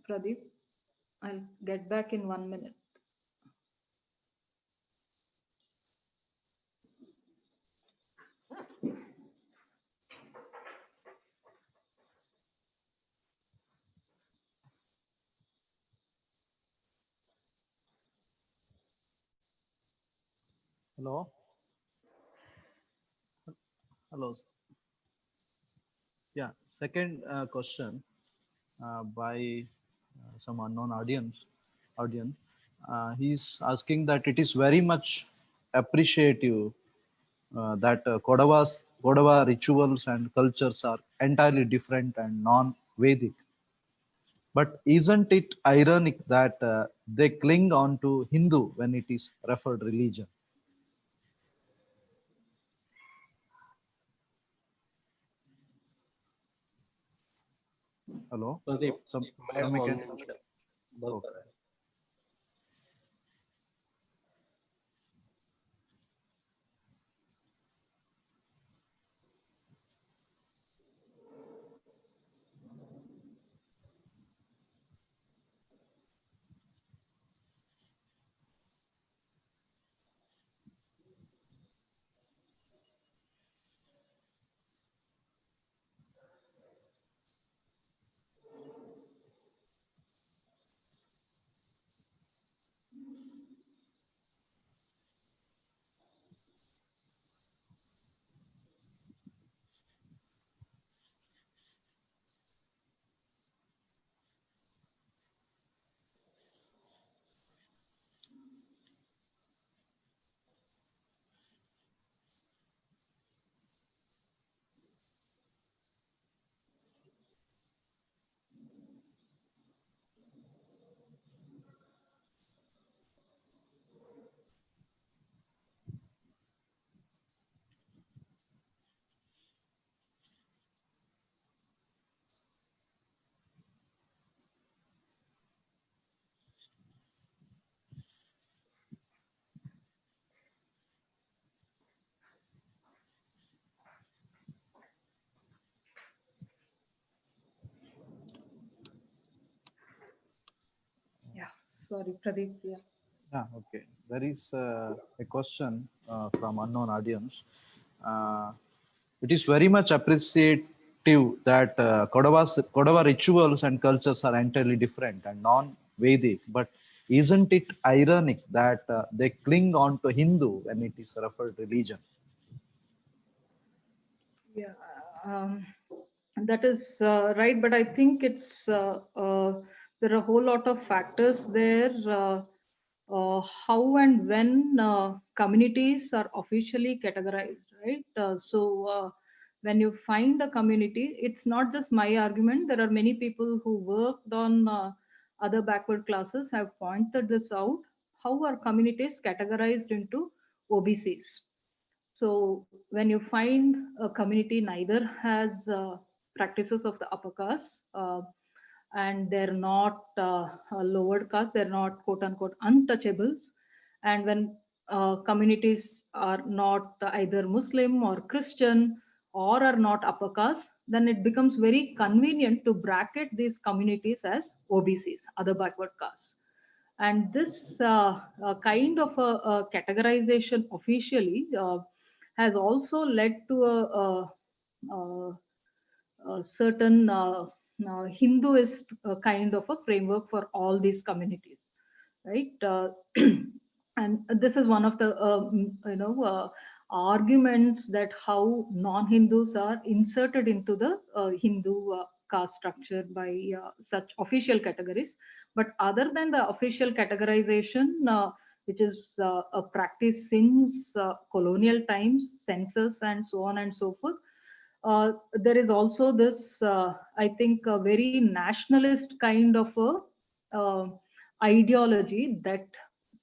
Speaker 2: Pradeep, I'll get back in 1 minute.
Speaker 1: Hello. Hello. Yeah. Second question by some unknown audience. He's asking that it is very much appreciative that Kodava rituals and cultures are entirely different and non-Vedic. But isn't it ironic that they cling on to Hindu when it is referred religion? Hello?
Speaker 3: Pradeep,
Speaker 1: Some
Speaker 3: madam
Speaker 1: we
Speaker 3: on
Speaker 1: can.
Speaker 3: बात
Speaker 1: Okay.
Speaker 3: कर रहे हैं.
Speaker 2: Yeah, sorry, Pradeep. Yeah.
Speaker 1: Yeah, okay. There is a question from unknown audience. Uh, it is very much appreciative that Kodava rituals and cultures are entirely different and non-Vedic, but isn't it ironic that they cling on to Hindu when it is referred religion?
Speaker 2: Yeah, um, that is right, but I think there are a whole lot of factors there. How and when communities are officially categorized, right? When you find a community, it's not just my argument. There are many people who worked on other backward classes have pointed this out. How are communities categorized into OBCs? So when you find a community neither has practices of the upper caste and they're not a lower caste, they're not quote unquote untouchables, and when communities are not either Muslim or Christian or are not upper caste, then it becomes very convenient to bracket these communities as OBCs, other backward castes. And this kind of a categorization officially has also led to a, a certain Hinduist kind of a framework for all these communities, right? And this is one of the arguments that how non-Hindus are inserted into the Hindu caste structure by such official categories. But other than the official categorization, which is a practice since colonial times, census, and so on and so forth, there is also this, I think, a very nationalist kind of a ideology that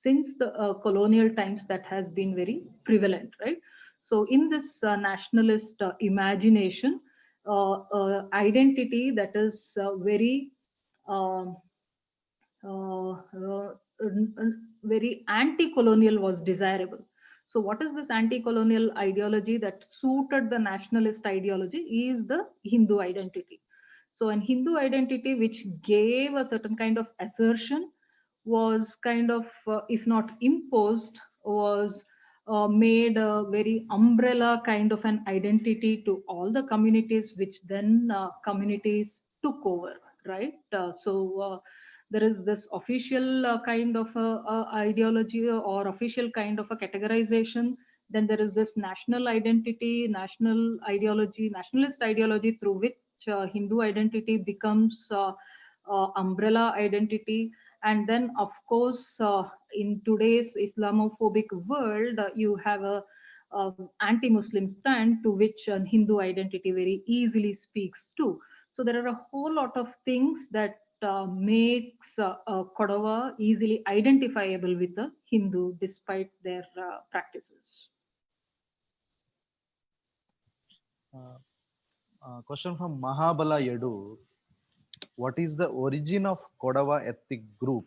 Speaker 2: since the colonial times that has been very prevalent, right? So in this nationalist imagination, identity that is very um, very anti-colonial was desirable. So what is this anti-colonial ideology that suited the nationalist ideology is the Hindu identity. So an Hindu identity which gave a certain kind of assertion was kind of, if not imposed, was made a very umbrella kind of an identity to all the communities, which then communities took over, right? There is this official kind of ideology or official kind of a categorization. Then there is this national identity, national ideology, nationalist ideology through which Hindu identity becomes umbrella identity. And then, of course, in today's Islamophobic world, you have a anti-Muslim stand to which Hindu identity very easily speaks to. So there are a whole lot of things that makes Kodava easily identifiable with a Hindu despite their practices.
Speaker 1: Question from Mahabala Yadu. What is the origin of Kodava ethnic group?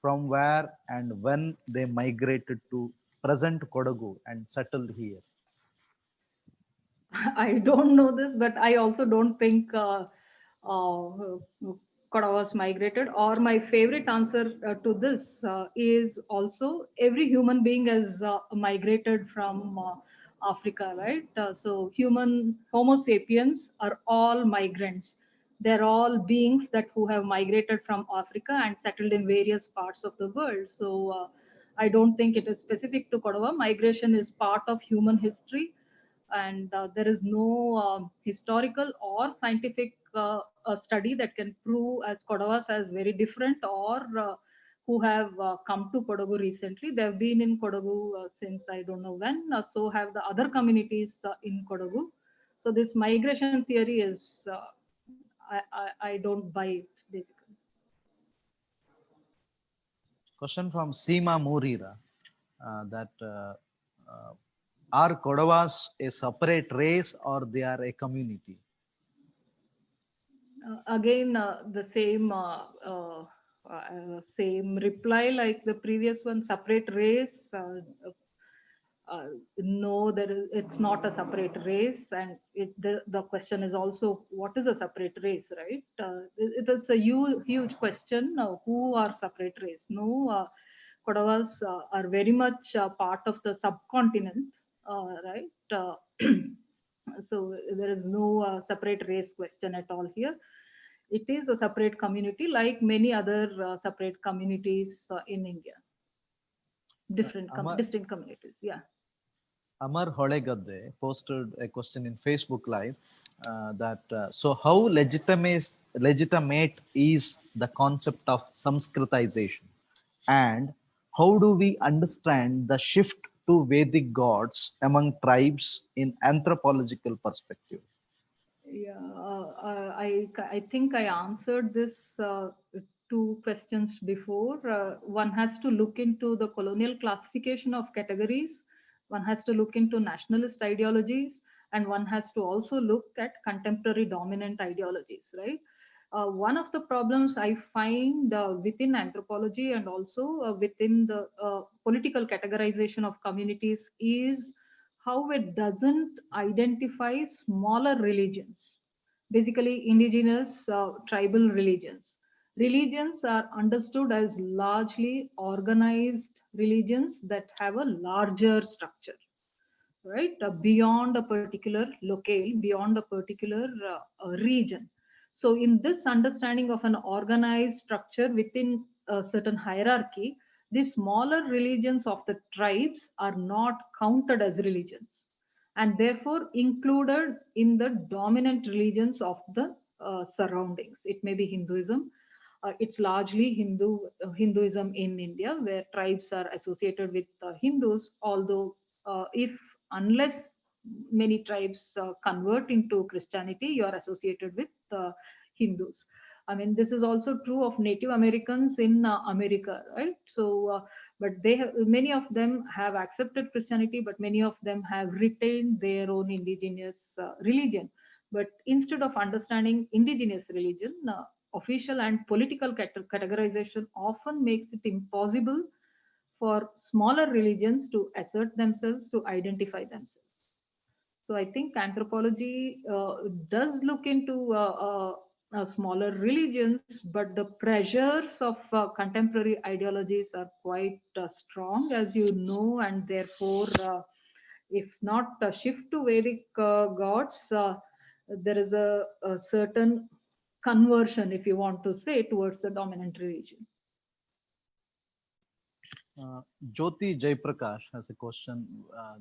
Speaker 1: From where and when they migrated to present Kodagu and settled here?
Speaker 2: I don't know this, but I also don't think Kodavas migrated. Or my favorite answer to this is also every human being has migrated from Africa, right? So Homo sapiens are all migrants. They're all beings that who have migrated from Africa and settled in various parts of the world. So I don't think it is specific to Kodava. Migration is part of human history, and there is no historical or scientific study that can prove as Kodavas as very different or who have come to Kodagu recently. They have been in Kodagu since I don't know when. So have the other communities in Kodagu. So this migration theory is I don't buy it basically.
Speaker 1: Question from Seema Murira. That are Kodavas a separate race or they are a community?
Speaker 2: Again, the same reply like the previous one. Separate race. No, it's not a separate race, and the question is also what is a separate race, right? It's a huge question. Who are separate race? No, Kodavas are very much part of the subcontinent, right? So there is no separate race question at all here. It is a separate community, like many other separate communities in India. Distinct communities. Yeah.
Speaker 1: Amar Holegadde posted a question in Facebook Live that so how legitimate is the concept of Sanskritization, and how do we understand the shift to Vedic gods among tribes in anthropological perspective?
Speaker 2: Yeah, I think I answered this two questions before. One has to look into the colonial classification of categories. One has to look into nationalist ideologies, and one has to also look at contemporary dominant ideologies. Right. One of the problems I find within anthropology and also within the political categorization of communities is how it doesn't identify smaller religions, basically indigenous tribal religions. Religions are understood as largely organized religions that have a larger structure, right? Beyond a particular locale, beyond a particular region. So, in this understanding of an organized structure within a certain hierarchy, the smaller religions of the tribes are not counted as religions and therefore included in the dominant religions of the surroundings. It may be Hinduism. It's largely Hinduism in India, where tribes are associated with Hindus. Although, if unless many tribes convert into Christianity, you are associated with Hindus. I mean, this is also true of Native Americans in America, right? So, but many of them have accepted Christianity, but many of them have retained their own indigenous religion. But instead of understanding indigenous religion, official and political categorization often makes it impossible for smaller religions to assert themselves, to identify themselves. So I think anthropology does look into smaller religions, but the pressures of contemporary ideologies are quite strong, as you know, and therefore, if not a shift to Vedic gods, there is a certain conversion, if you want to say, towards the dominant religion.
Speaker 1: Jyoti Jaiprakash has a question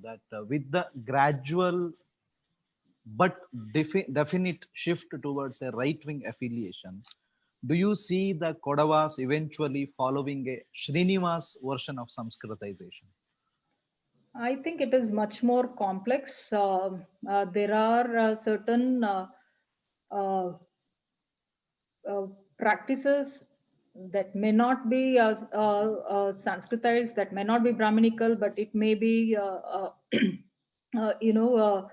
Speaker 1: that with the gradual but definite shift towards a right-wing affiliation, Do you see the Kodavas eventually following a Srinivas version of Sanskritization?
Speaker 2: I think it is much more complex. There are certain uh, practices that may not be Sanskritized, that may not be Brahminical, but it may be, you know,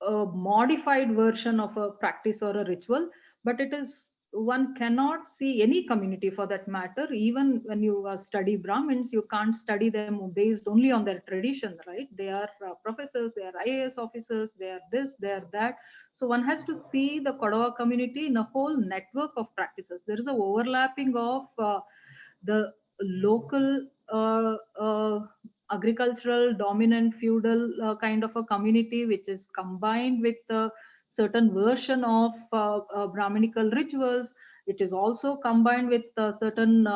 Speaker 2: a modified version of a practice or a ritual. But it is, one cannot see any community for that matter. Even when you study Brahmins, you can't study them based only on their tradition, right? They are professors, they are IAS officers, they are this, they are that. So one has to see the Kodava community in a whole network of practices. There is a overlapping of the local agricultural dominant feudal kind of a community, which is combined with a certain version of Brahminical rituals, which is also combined with certain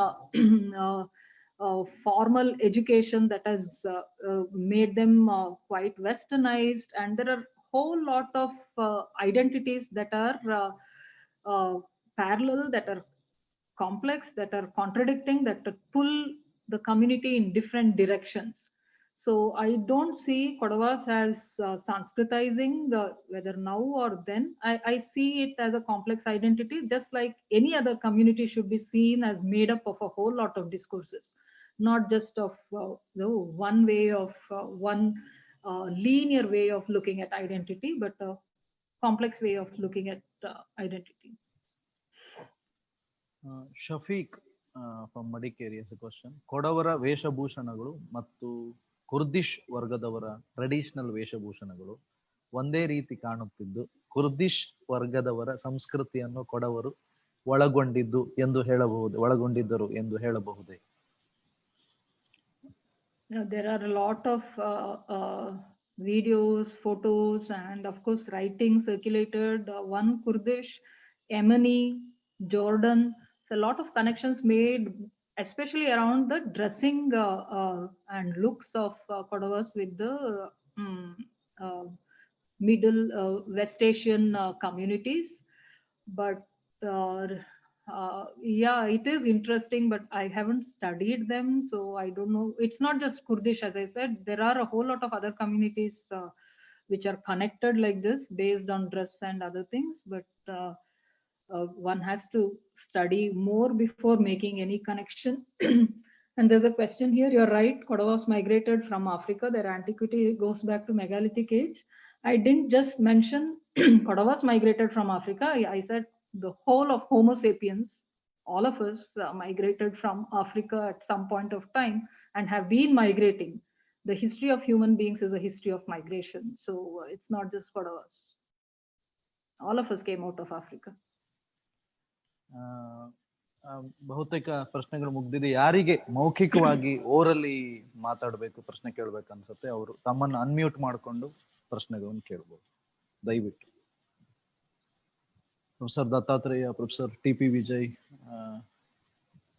Speaker 2: formal education that has made them quite westernized. And there are whole lot of identities that are parallel, that are complex, that are contradicting, that pull the community in different directions. So I don't see Kodavas as Sanskritizing, whether now or then. I see it as a complex identity, just like any other community should be seen as made up of a whole lot of discourses, not just of one way of one linear way of looking at identity, but a complex way of looking at identity.
Speaker 1: Shafiq from Madikeri has a question. ಕೊಡವರ ವೇಷಭೂಷಣಗಳು ಮತ್ತು Kurdish ವರ್ಗದವರ traditional ವೇಷಭೂಷಣಗಳು ಒಂದೇ ರೀತಿ ಕಾಣುತ್ತಿದ್ದು Kurdish ವರ್ಗದವರ ಸಂಸ್ಕೃತಿಯನ್ನು ಕೊಡವರು ಒಳಗೊಂಡಿದ್ದರು ಎಂದು ಹೇಳಬಹುದೇ?
Speaker 2: There are a lot of videos, photos, and of course writings circulated. One Kurdish, Yemeni, Jordan. So a lot of connections made, especially around the dressing and looks of Kodavas with the uh, Middle West Asian communities. But yeah, it is interesting, but I haven't studied them, so I don't know. It's not just Kurdish, as I said. There are a whole lot of other communities which are connected like this based on dress and other things. But one has to study more before making any connection. And there's a question here. You're right. Kodavas migrated from Africa. Their antiquity goes back to megalithic age. I didn't just mention Kodavas migrated from Africa. I said the whole of Homo sapiens, all of us migrated from Africa at some point of time and have been migrating. The history of human beings is a history of migration. So it's not just Kodavas. All of us came out of Africa.
Speaker 1: ಬಹುತೇಕ ಪ್ರಶ್ನೆಗಳು ಮುಗ್ದಿದೆ. ಯಾರಿಗೆ ಮೌಖಿಕವಾಗಿ ಓರಲ್ಲಿ ಮಾತಾಡಬೇಕು, ಪ್ರಶ್ನೆ ಕೇಳ್ಬೇಕು ಅನ್ಸುತ್ತೆ, ಅವರು ತಮ್ಮನ್ನು ಅನ್ಮ್ಯೂಟ್ ಮಾಡಿಕೊಂಡು ಪ್ರಶ್ನೆಗಳನ್ನು ಕೇಳ್ಬೋದು ದಯವಿಟ್ಟು. Professor Dattatreya, professor T P. Vijay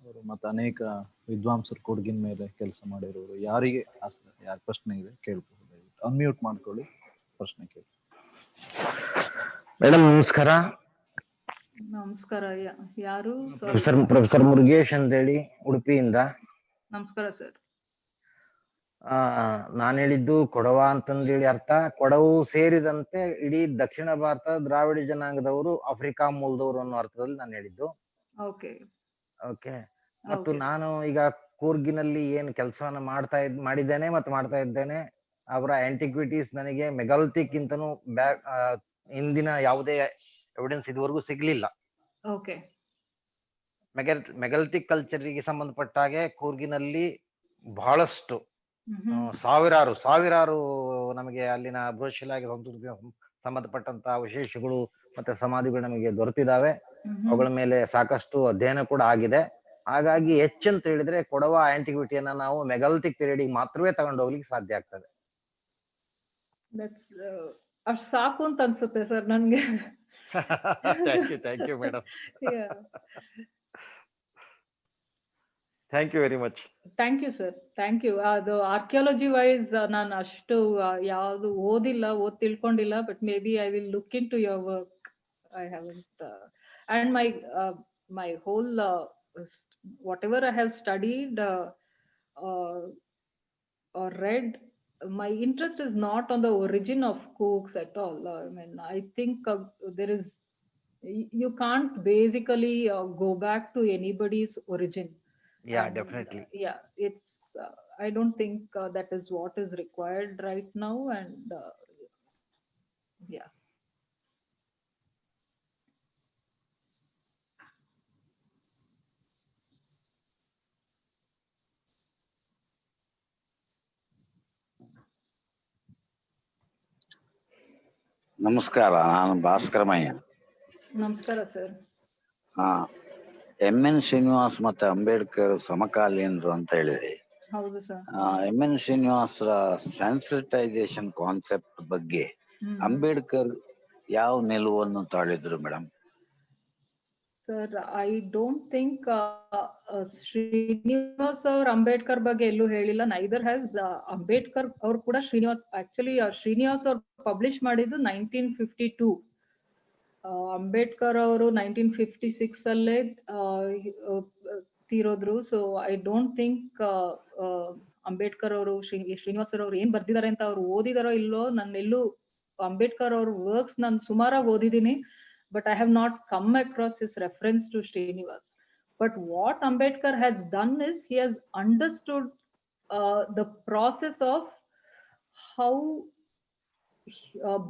Speaker 1: ಅವರು ಮತ್ತು ಅನೇಕ ವಿದ್ವಾಂಸರು ಕೊಡಗಿನ ಮೇಲೆ ಕೆಲಸ ಮಾಡಿರೋರು, ಯಾರಿಗೆ ಯಾರ ಪ್ರಶ್ನೆ ಇದೆ ಕೇಳ್ಬೋದು, ದಯವಿಟ್ಟು ಅನ್ಮ್ಯೂಟ್ ಮಾಡ್ಕೊಳ್ಳಿ, ಪ್ರಶ್ನೆ ಕೇಳಿ.
Speaker 3: ಮೇಡಮ್ ನಮಸ್ಕಾರ.
Speaker 2: ನಮಸ್ಕಾರ. ಯಾರು?
Speaker 3: ಪ್ರೊಫೆಸರ್ ಮುರುಗೇಶ್ ಅಂತ ಹೇಳಿ, ಉಡುಪಿಯಿಂದ.
Speaker 2: ನಮಸ್ಕಾರ ಸರ್.
Speaker 3: ನಾನು ಹೇಳಿದ್ದು ಕೊಡವ ಅಂತಂದೇಳಿ ಅರ್ಥ, ಕೊಡವು ಸೇರಿದಂತೆ ಇಡೀ ದಕ್ಷಿಣ ಭಾರತ ದ್ರಾವಿಡ ಜನಾಂಗದವರು ಆಫ್ರಿಕಾ ಮೂಲದವರು ಅನ್ನೋ ಅರ್ಥದಲ್ಲಿ ನಾನು ಹೇಳಿದ್ದು. ಓಕೆ. ಮತ್ತು ನಾನು ಈಗ ಕೂರ್ಗಿನಲ್ಲಿ ಏನು ಕೆಲಸವನ್ನ ಮಾಡಿದ್ದೇನೆ ಮತ್ತು ಮಾಡ್ತಾ ಇದ್ದೇನೆ, ಅವರ ಆಂಟಿಕ್ವಿಟೀಸ್ ನನಗೆ ಮೆಗಾಲಿಥಿಕ್ ಗಿಂತನೂ ಹಿಂದಿನ ಯಾವುದೇ ಎವಿಡೆನ್ಸ್ ಇದುವರೆಗೂ ಸಿಗ್ಲಿಲ್ಲ.
Speaker 2: ಓಕೆ.
Speaker 3: ಮೆಗಾಲಿಥಿಕ್ ಕಲ್ಚರಿಗೆ ಸಂಬಂಧಪಟ್ಟ ಹಾಗೆ ಕೂರ್ಗಿನಲ್ಲಿ ಬಹಳಷ್ಟು ಸಾವಿರಾರು ನಮಗೆ ಅಲ್ಲಿನ ಬೃಹಶಿಲಾಗಿ ಸಂಸ್ಕೃತಿಗೆ ಸಂಬಂಧಪಟ್ಟಂತಹ ಅವಶೇಷಗಳು ಮತ್ತೆ ಸಮಾಧಿಗಳು ನಮಗೆ ದೊರೆತಿದ್ದಾವೆ. ಅವುಗಳ ಮೇಲೆ ಸಾಕಷ್ಟು ಅಧ್ಯಯನ ಕೂಡ ಆಗಿದೆ. ಹಾಗಾಗಿ ಹೆಚ್ಚಂತ ಹೇಳಿದ್ರೆ ಕೊಡವ ಆಂಟಿಕ್ವಿಟಿಯನ್ನ ನಾವು ಮೆಗಾಲಿಥಿಕ್ ಪೀರಿಯಡ್ ಮಾತ್ರವೇ ತಗೊಂಡು ಹೋಗ್ಲಿಕ್ಕೆ ಸಾಧ್ಯ ಆಗ್ತದೆ.
Speaker 2: ಅಷ್ಟು ಸಾಕು ಅಂತ ಅನ್ಸುತ್ತೆ ಸರ್ ನನ್ಗೆ.
Speaker 3: Thank you madam. Thank you very much.
Speaker 2: Thank you sir, thank you. ಅದು ಆರ್ಕಿಯಾಲಜಿ ವೈಸ್ ನಾನು ಅಷ್ಟು ಯಾವುದು ಓದ್ ತಿಳ್ಕೊಂಡಿಲ್ಲ, but maybe I will look into your work. I haven't and my my whole whatever I have studied or read, my interest is not on the origin of cooks at all. I mean, I think there is, you can't basically go back to anybody's origin.
Speaker 3: Yeah,
Speaker 2: And
Speaker 3: definitely.
Speaker 2: yeah, it's I don't think that is what is required right now. And yeah.
Speaker 4: ನಮಸ್ಕಾರ, ನಾನು ಭಾಸ್ಕರಮಯ್ಯ.
Speaker 2: ನಮಸ್ಕಾರ sir.
Speaker 4: M N Srinivas ಮತ್ತೆ ಅಂಬೇಡ್ಕರ್ ಸಮಕಾಲೀನರು ಅಂತ ಹೇಳಿದ್ರಿ.
Speaker 2: ಹೌದು sir.
Speaker 4: M N ಶ್ರೀನಿವಾಸರ sensitization concept ಬಗ್ಗೆ ಅಂಬೇಡ್ಕರ್ ಯಾವ ನಿಲುವನ್ನು ತಾಳಿದ್ರು madam?
Speaker 2: Sir, I don't think Srinivas ಅವ್ರ ಅಂಬೇಡ್ಕರ್ ಬಗ್ಗೆ ಎಲ್ಲೂ ಹೇಳಿಲ್ಲ. ನೈದರ್ ಹ್ಯಾಸ್ ಅಂಬೇಡ್ಕರ್ ಅವ್ರು ಕೂಡ ಶ್ರೀನಿವಾಸ್. ಆಕ್ಚುಲಿ ಶ್ರೀನಿವಾಸ್ ಅವ್ರು ಪಬ್ಲಿಷ್ ಮಾಡಿದ್ದು 1952. ಅಂಬೇಡ್ಕರ್ ಅವರು 1956 ಅಲ್ಲೇ ತೀರೋದ್ರು. So I don't think Ambedkar ಅವರು ಶ್ರೀನಿವಾಸ್ ಅವ್ರು ಏನ್ ಬರ್ದಿದ್ದಾರೆ ಅಂತ ಅವ್ರು ಓದಿದಾರೋ ಇಲ್ಲೋ. ಎಲ್ಲೂ ಅಂಬೇಡ್ಕರ್ ಅವ್ರ ವರ್ಕ್ಸ್ ನಾನು ಸುಮಾರಾಗಿ ಓದಿದ್ದೀನಿ, but I have not come across his reference to Srinivas. But what Ambedkar has done is he has understood the process of how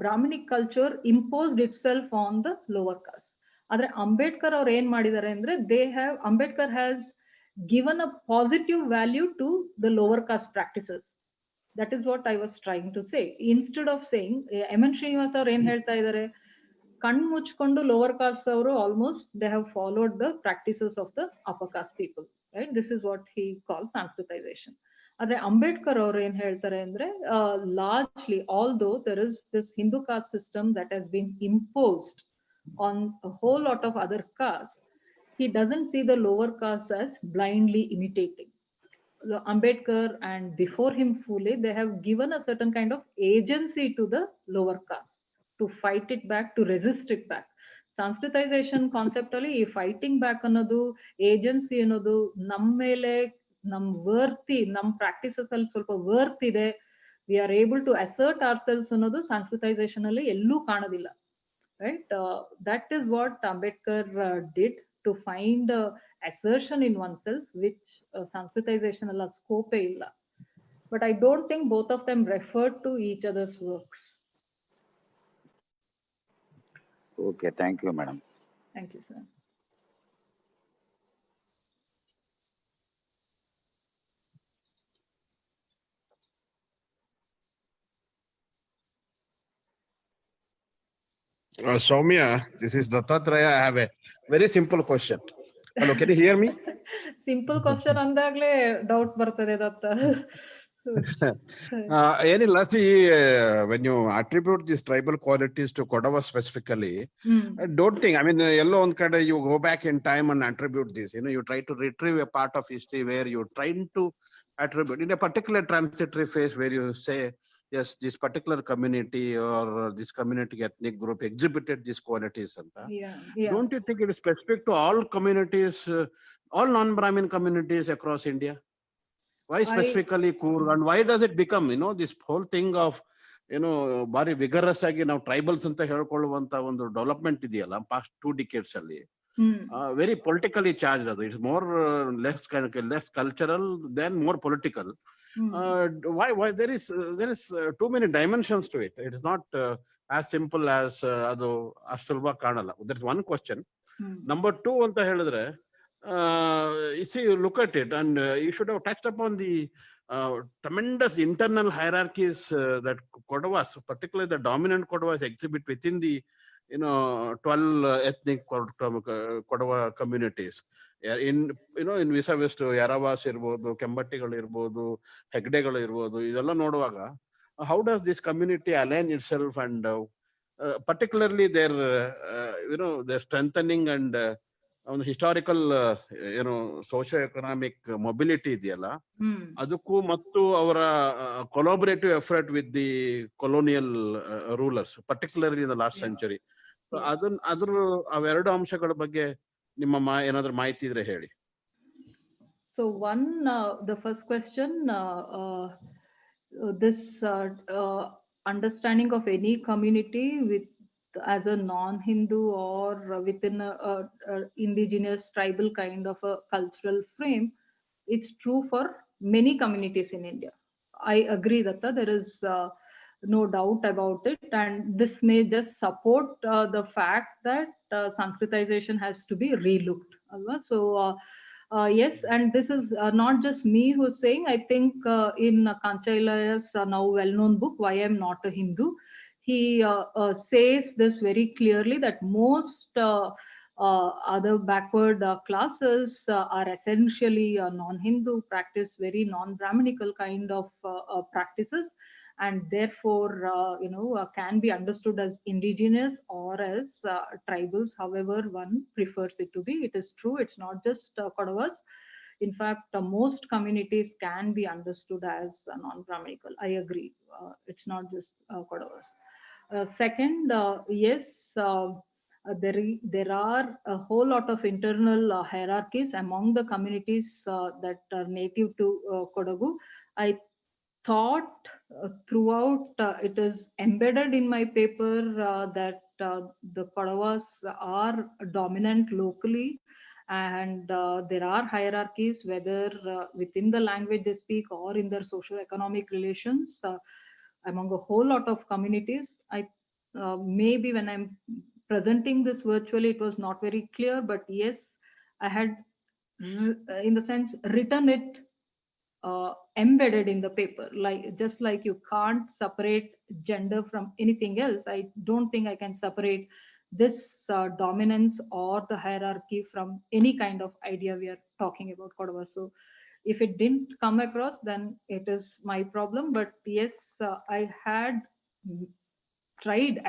Speaker 2: Brahminic culture imposed itself on the lower caste. Adre Ambedkar or ಏನ್ ಮಾಡಿದ್ದಾರೆ ಅಂದ್ರೆ, Ambedkar has given a positive value to the lower caste practices. That is what I was trying to say. Instead of saying M N Srinivas ಅವ್ರು ಏನ್ ಹೇಳ್ತಾ ಇದ್ದಾರೆ, ಕಣ್ ಮುಚ್ಕೊಂಡು lower caste ಅವರು almost they have followed the practices of the upper caste people, right? This is what he call Sanskritization. ಆದ್ರೆ ಅಂಬೇಡ್ಕರ್ ಅವರು ಏನ್ ಹೇಳ್ತಾರೆ ಅಂದ್ರೆ, largely although there is this Hindu caste system that has been imposed on a whole lot of other caste, he doesn't see the lower caste as blindly imitating. Ambedkar and before him Phule, they have given a certain kind of agency to the lower caste to fight it back, to resist it back. Sanskritization concept ಅಲ್ಲಿ ಈ fighting back ಅನ್ನೋದು, agency ಅನ್ನೋದು, ನಮ್ಮ ಮೇಲೆ ನಮ್ ವರ್ತಿ, ನಮ್ practices ಅಲ್ಲಿ ಸ್ವಲ್ಪ ವರ್ತ್ ಇದೆ, we are able to assert ourselves ಅನ್ನೋದು ಸಾಂಸ್ಕೃತೈಸೇಷನ್ ಅಲ್ಲಿ ಎಲ್ಲೂ ಕಾಣೋದಿಲ್ಲ, right? That is what Ambedkar did to find assertion in oneself, which Sanskritization alla scope illa. But I don't think both of them referred to each other's works.
Speaker 4: Okay, thank you, madam.
Speaker 2: Thank you, sir.
Speaker 5: Soumya, this is Dattatreya. I have a very simple question. Hello, can you hear me?
Speaker 2: Simple question ಅಂದಾಗ್ಲೇ doubt ಬರ್ತದೆ ದತ್ತ.
Speaker 5: ಏನಿಲ್ಲ, see, when you attribute these tribal qualities to Kodava specifically, I don't think, I mean, ಎಲ್ಲೋ ಒಂದ್ ಕಡೆ you go back in time and attribute this, you try to retrieve a part of history where you're trying to attribute in a particular transitory phase where you say, yes, this particular community or this community ethnic group exhibited these qualities. Don't you think it is specific to all communities, all non-Brahmin communities across India? Why specifically Coorg, and why does it become, this whole thing of, bari vigorous agi now tribals anta helkoluvanta ಒಂದು development ಇದೆಯಲ್ಲ past 2 decades ಅಲ್ಲಿ, very politically charged. It's more less cultural than more political. Why there is too many dimensions to it. It is not as simple as adu ashulva kanala. That's one question. Number 2 anta ಹೇಳಿದ್ರೆ, you see, you look at it, and you should have touched upon the tremendous internal hierarchies that Kodavas, particularly the dominant Kodavas, exhibit within the 12 ethnic Kodava communities. In vis-a-vis to Yaravas irbodu, Kembatigal irbodu, Hegdegal irbodu, idella noduvaga, how does this community align itself, and particularly their their strengthening and ಒಂದು historical socio-economic mobility ಇದೆಯಲ್ಲ, ಅದಕ್ಕೂ ಮತ್ತು ಅವರ collaborative effort with the colonial rulers, particularly in the last century, ಅವೆರಡು ಅಂಶಗಳ ಬಗ್ಗೆ ನಿಮ್ಮ ಏನಾದ್ರೂ ಮಾಹಿತಿ ಇದ್ರೆ ಹೇಳಿ.
Speaker 2: So one, the first question, this understanding of any community with as a non-Hindu or within a indigenous tribal kind of a cultural frame, it's true for many communities in India. I agree that there is no doubt about it, and this may just support the fact that Sanskritization has to be relooked. So yes, and this is not just me who's saying. I think in Kanchailaya's now well-known book, Why I'm Not a Hindu, he says this very clearly, that most other backward classes are essentially non-Hindu, practice very non-Brahminical kind of practices, and therefore can be understood as indigenous or as tribals, however one prefers it to be. It is true, it's not just Kodavas. In fact, most communities can be understood as non-Brahminical. I agree, it's not just Kodavas. Second, yes, there are a whole lot of internal hierarchies among the communities that are native to Kodagu. I thought throughout it is embedded in my paper that the Kodavas are dominant locally, and there are hierarchies, whether within the language they speak or in their socio-economic relations among a whole lot of communities. Maybe when I'm presenting this virtually, it was not very clear, but yes, I had in the sense written it embedded in the paper, like just like you can't separate gender from anything else. I don't think I can separate this dominance or the hierarchy from any kind of idea we are talking about Kodava. So if it didn't come across, then it is my problem. But yes, I had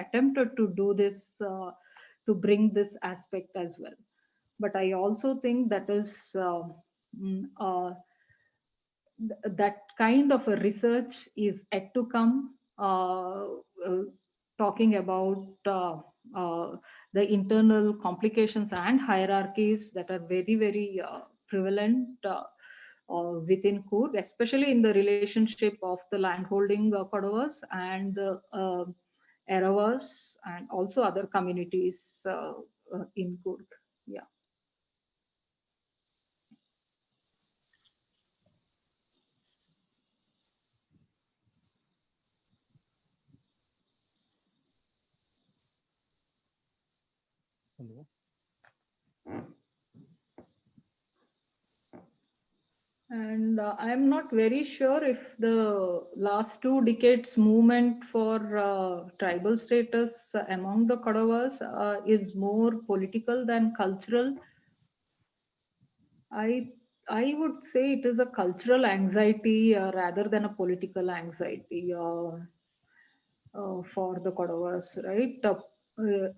Speaker 2: attempted to do this, to bring this aspect as well. But I also think that is that kind of a research is yet to come, talking about the internal complications and hierarchies that are very, very prevalent within Coorg, especially in the relationship of the landholding Kodavas and the Eravas, and also other communities in Coorg. Yeah. And I'm not very sure if the last 2 decades movement for tribal status among the Kodavas is more political than cultural. I would say it is a cultural anxiety rather than a political anxiety for the Kodavas, right?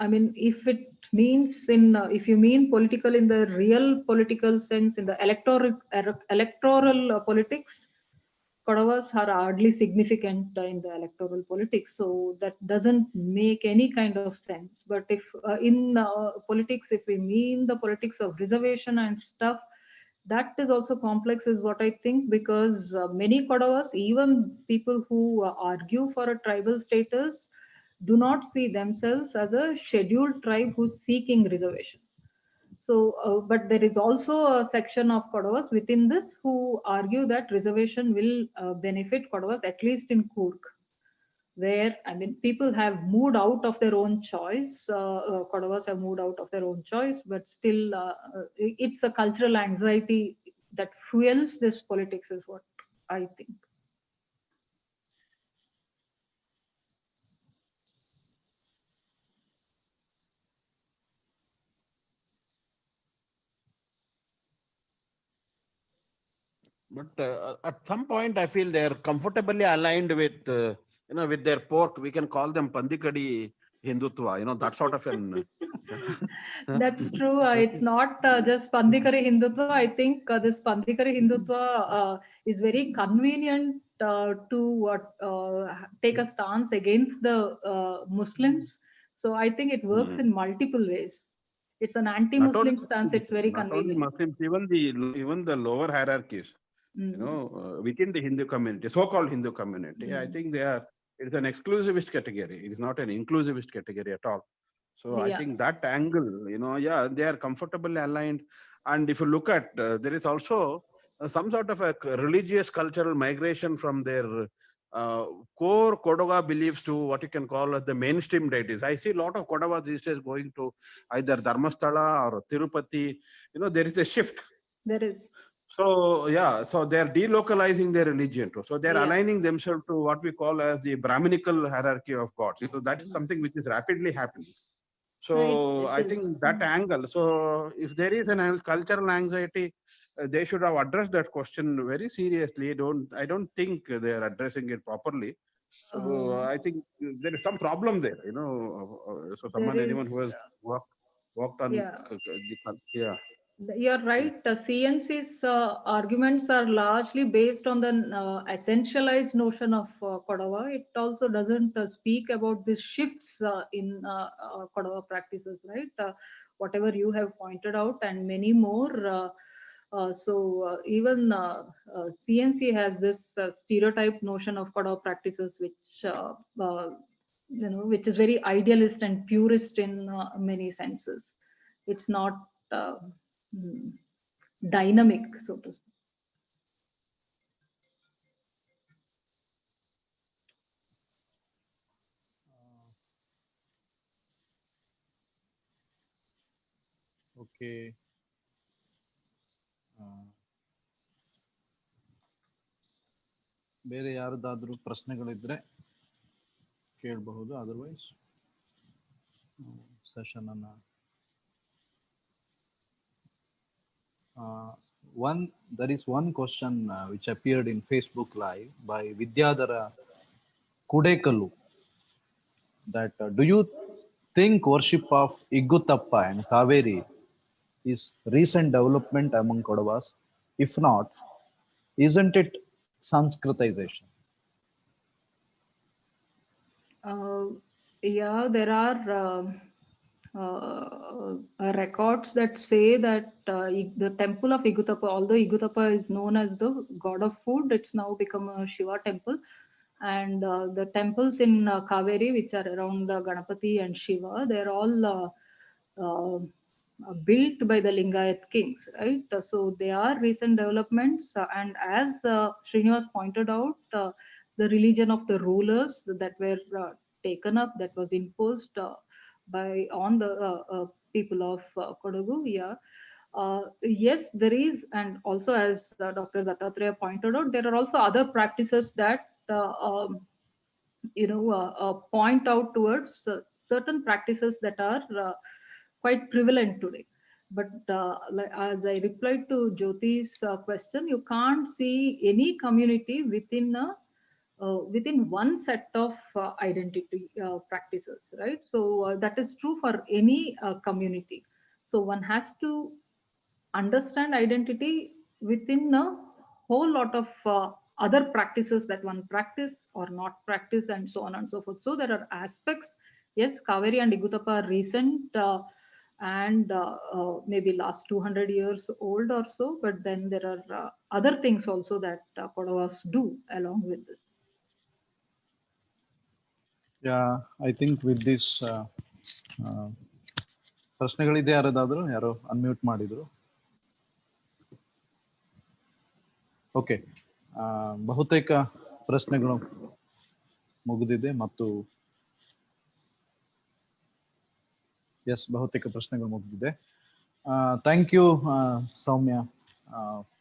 Speaker 2: I mean, if it means if you mean political in the real political sense, in the electoral politics, Kodavas are hardly significant in the electoral politics, so that doesn't make any kind of sense. But if in politics, if we mean the politics of reservation and stuff, that is also complex, is what I think, because many Kodavas, even people who argue for a tribal status, do not see themselves as a scheduled tribe who's seeking reservation. So, but there is also a section of Kodavas within this who argue that reservation will benefit Kodavas, at least in Coorg, where, I mean, people have moved out of their own choice. Kodavas have moved out of their own choice, but still it's a cultural anxiety that fuels this politics, is what I think.
Speaker 5: But at some point, I feel they're comfortably aligned with, with their pork. We can call them Pandikadi Hindutva, that sort of an.
Speaker 2: That's true. It's not just Pandikari Hindutva. I think this Pandikari Hindutva is very convenient to take a stance against the Muslims. So I think it works in multiple ways. it's an
Speaker 5: Not
Speaker 2: anti-Muslim
Speaker 5: only
Speaker 2: stance. It's very
Speaker 5: not only
Speaker 2: convenient.
Speaker 5: Muslims, even the lower hierarchies, you know, within the Hindu community, so-called Hindu community, I think it's an exclusivist category. It is not an inclusivist category at all. So I
Speaker 2: Yeah.
Speaker 5: think that angle, you know, yeah, they are comfortably aligned. And if you look at, there is also some sort of a religious cultural migration from their core Kodawa beliefs to what you can call as the mainstream deities. I see a lot of Kodavas these days going to either Dharmasthala or Tirupati. You know, there is a shift.
Speaker 2: There is.
Speaker 5: So yeah, so they're delocalizing their religion too. So they're
Speaker 2: Yeah.
Speaker 5: aligning themselves to what we call as the Brahminical hierarchy of gods. So that's something which is rapidly happening. So
Speaker 2: It
Speaker 5: I
Speaker 2: is.
Speaker 5: think that angle. So if there is an cultural anxiety, they should have addressed that question very seriously. I don't think they are addressing it properly. So I think there is some problem there, you know. So anyone who has worked on
Speaker 2: Yeah.
Speaker 5: yeah.
Speaker 2: You're right. CNC's arguments are largely based on the essentialized notion of Kodava. It also doesn't speak about the shifts in Kodava practices, right? Whatever you have pointed out, and many more. Even CNC has this stereotype notion of Kodava practices, which is very idealist and purist in many senses. It's not dynamic, so to speak.
Speaker 1: Okay. ಬೇರೆ ಯಾರದಾದ್ರೂ ಪ್ರಶ್ನೆಗಳಿದ್ರೆ ಕೇಳಬಹುದು. Otherwise session ಅನ್ನ there is one question which appeared in Facebook Live by Vidyadhara Kudekalu, that do you think worship of Igutappa and Kaveri is recent development among Kodavas? If not, isn't it Sanskritization?
Speaker 2: Yeah, there are records that say that the temple of Igutappa, although Igutappa is known as the god of food, it's now become a Shiva temple. And the temples in Kaveri, which are around Ganapati and Shiva, they're all built by the Lingayat kings, right? So they are recent developments. And as Srinivas pointed out, the religion of the rulers that were taken up, that was imposed on the people of Kodagu. Yeah. Yes, there is, and also as Dr. Dattatreya pointed out, there are also other practices that point out towards certain practices that are quite prevalent today. But as I replied to Jyoti's question, you can't see any community within one set of identity practices, right? So that is true for any community. So one has to understand identity within a whole lot of other practices that one practice or not practice, and so on and so forth. So there are aspects. Yes, Kaveri and Igutappa are recent and maybe last 200 years old or so, but then there are other things also that Kodavas do along with this.
Speaker 1: Yeah, I think with this ಪ್ರಶ್ನೆಗಳಿದೆ. ಯಾರದಾದ್ರು ಯಾರೋ unmute ಮಾಡಿದ್ರು. Okay, ಬಹುತೇಕ ಪ್ರಶ್ನೆಗಳು ಮುಗಿದಿದೆ ಮತ್ತು ಬಹುತೇಕ ಪ್ರಶ್ನೆಗಳು ಮುಗಿದಿದೆ. Thank you Soumya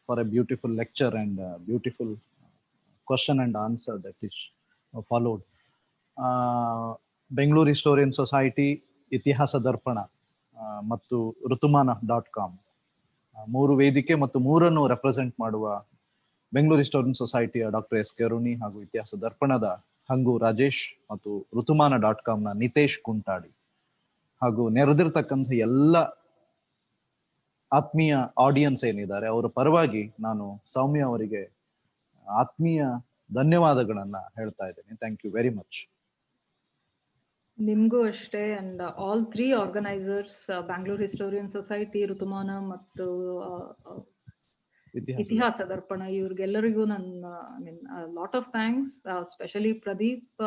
Speaker 1: for a beautiful lecture and beautiful question and answer that is followed. Bengaluru historian society, Itihasa Darpana ಮತ್ತು ಋತುಮಾನ.com 3 ವೇದಿಕೆ ಮತ್ತು 3 ರೆಪ್ರೆಸೆಂಟ್ ಮಾಡುವ ಬೆಂಗಳೂರು ಹಿಸ್ಟೋರಿಯನ್ ಸೊಸೈಟಿಯ ಡಾಕ್ಟರ್ ಎಸ್ ಕೆರುಣಿ ಹಾಗೂ ಇತಿಹಾಸ ದರ್ಪಣದ ಹಂಗು ರಾಜೇಶ್ ಮತ್ತು ಋತುಮಾನ.com ನ ನಿತೇಶ್ ಕುಂಟಾಡಿ ಹಾಗೂ ನೆರೆದಿರ್ತಕ್ಕಂಥ ಎಲ್ಲ ಆತ್ಮೀಯ ಆಡಿಯನ್ಸ್ ಏನಿದ್ದಾರೆ ಅವರ ಪರವಾಗಿ ನಾನು ಸೌಮ್ಯ ಅವರಿಗೆ ಆತ್ಮೀಯ ಧನ್ಯವಾದಗಳನ್ನ ಹೇಳ್ತಾ ಇದ್ದೇನೆ. Thank you very much.
Speaker 2: ನಿಮ್ಗೂ ಅಷ್ಟೇ. And all 3 organisers, Bangalore historian society, Ruthumana ಮತ್ತು ಇತಿಹಾಸ ದರ್ಪಣ, ಇವ್ರಿಗೆಲ್ಲರಿಗೂ ನನ್ನ lot of thanks, specially Pradeep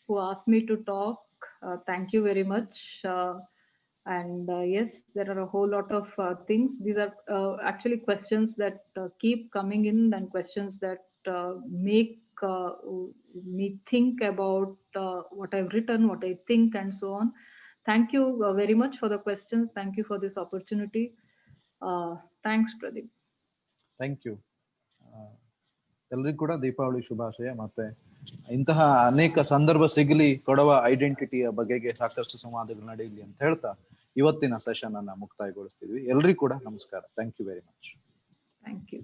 Speaker 2: who asked me to talk. Thank you very much. And yes, there are a whole lot of things. These are actually questions that keep coming in, and questions that make me think about what I've written, what I think, and so on. Thank you very much for the questions. Thank you for this opportunity. Thanks, Pradeep.
Speaker 1: Thank you. ಎಲ್ರಿಗೂ ಕೂಡ ದೀಪಾವಳಿ ಶುಭಾಶಯ. ಮತ್ತೆ ಇಂತಹ ಅನೇಕ ಸಂದರ್ಭ ಸಿಗಲಿ, ಕೊಡವ ಐಡೆಂಟಿಟಿಯ ಬಗೆಗೆ ಸಾಕಷ್ಟು ಸಂವಾದಗಳು ನಡೆಯಲಿ ಅಂತ ಹೇಳ್ತಾ ಇವತ್ತಿನ ಸೆಷನ್ ಅನ್ನ ಮುಕ್ತಾಯಗೊಳಿಸ್ತಿದ್ವಿ. ಎಲ್ರಿಗೂ ಕೂಡ ನಮಸ್ಕಾರ. Thank you very much.
Speaker 2: Thank you.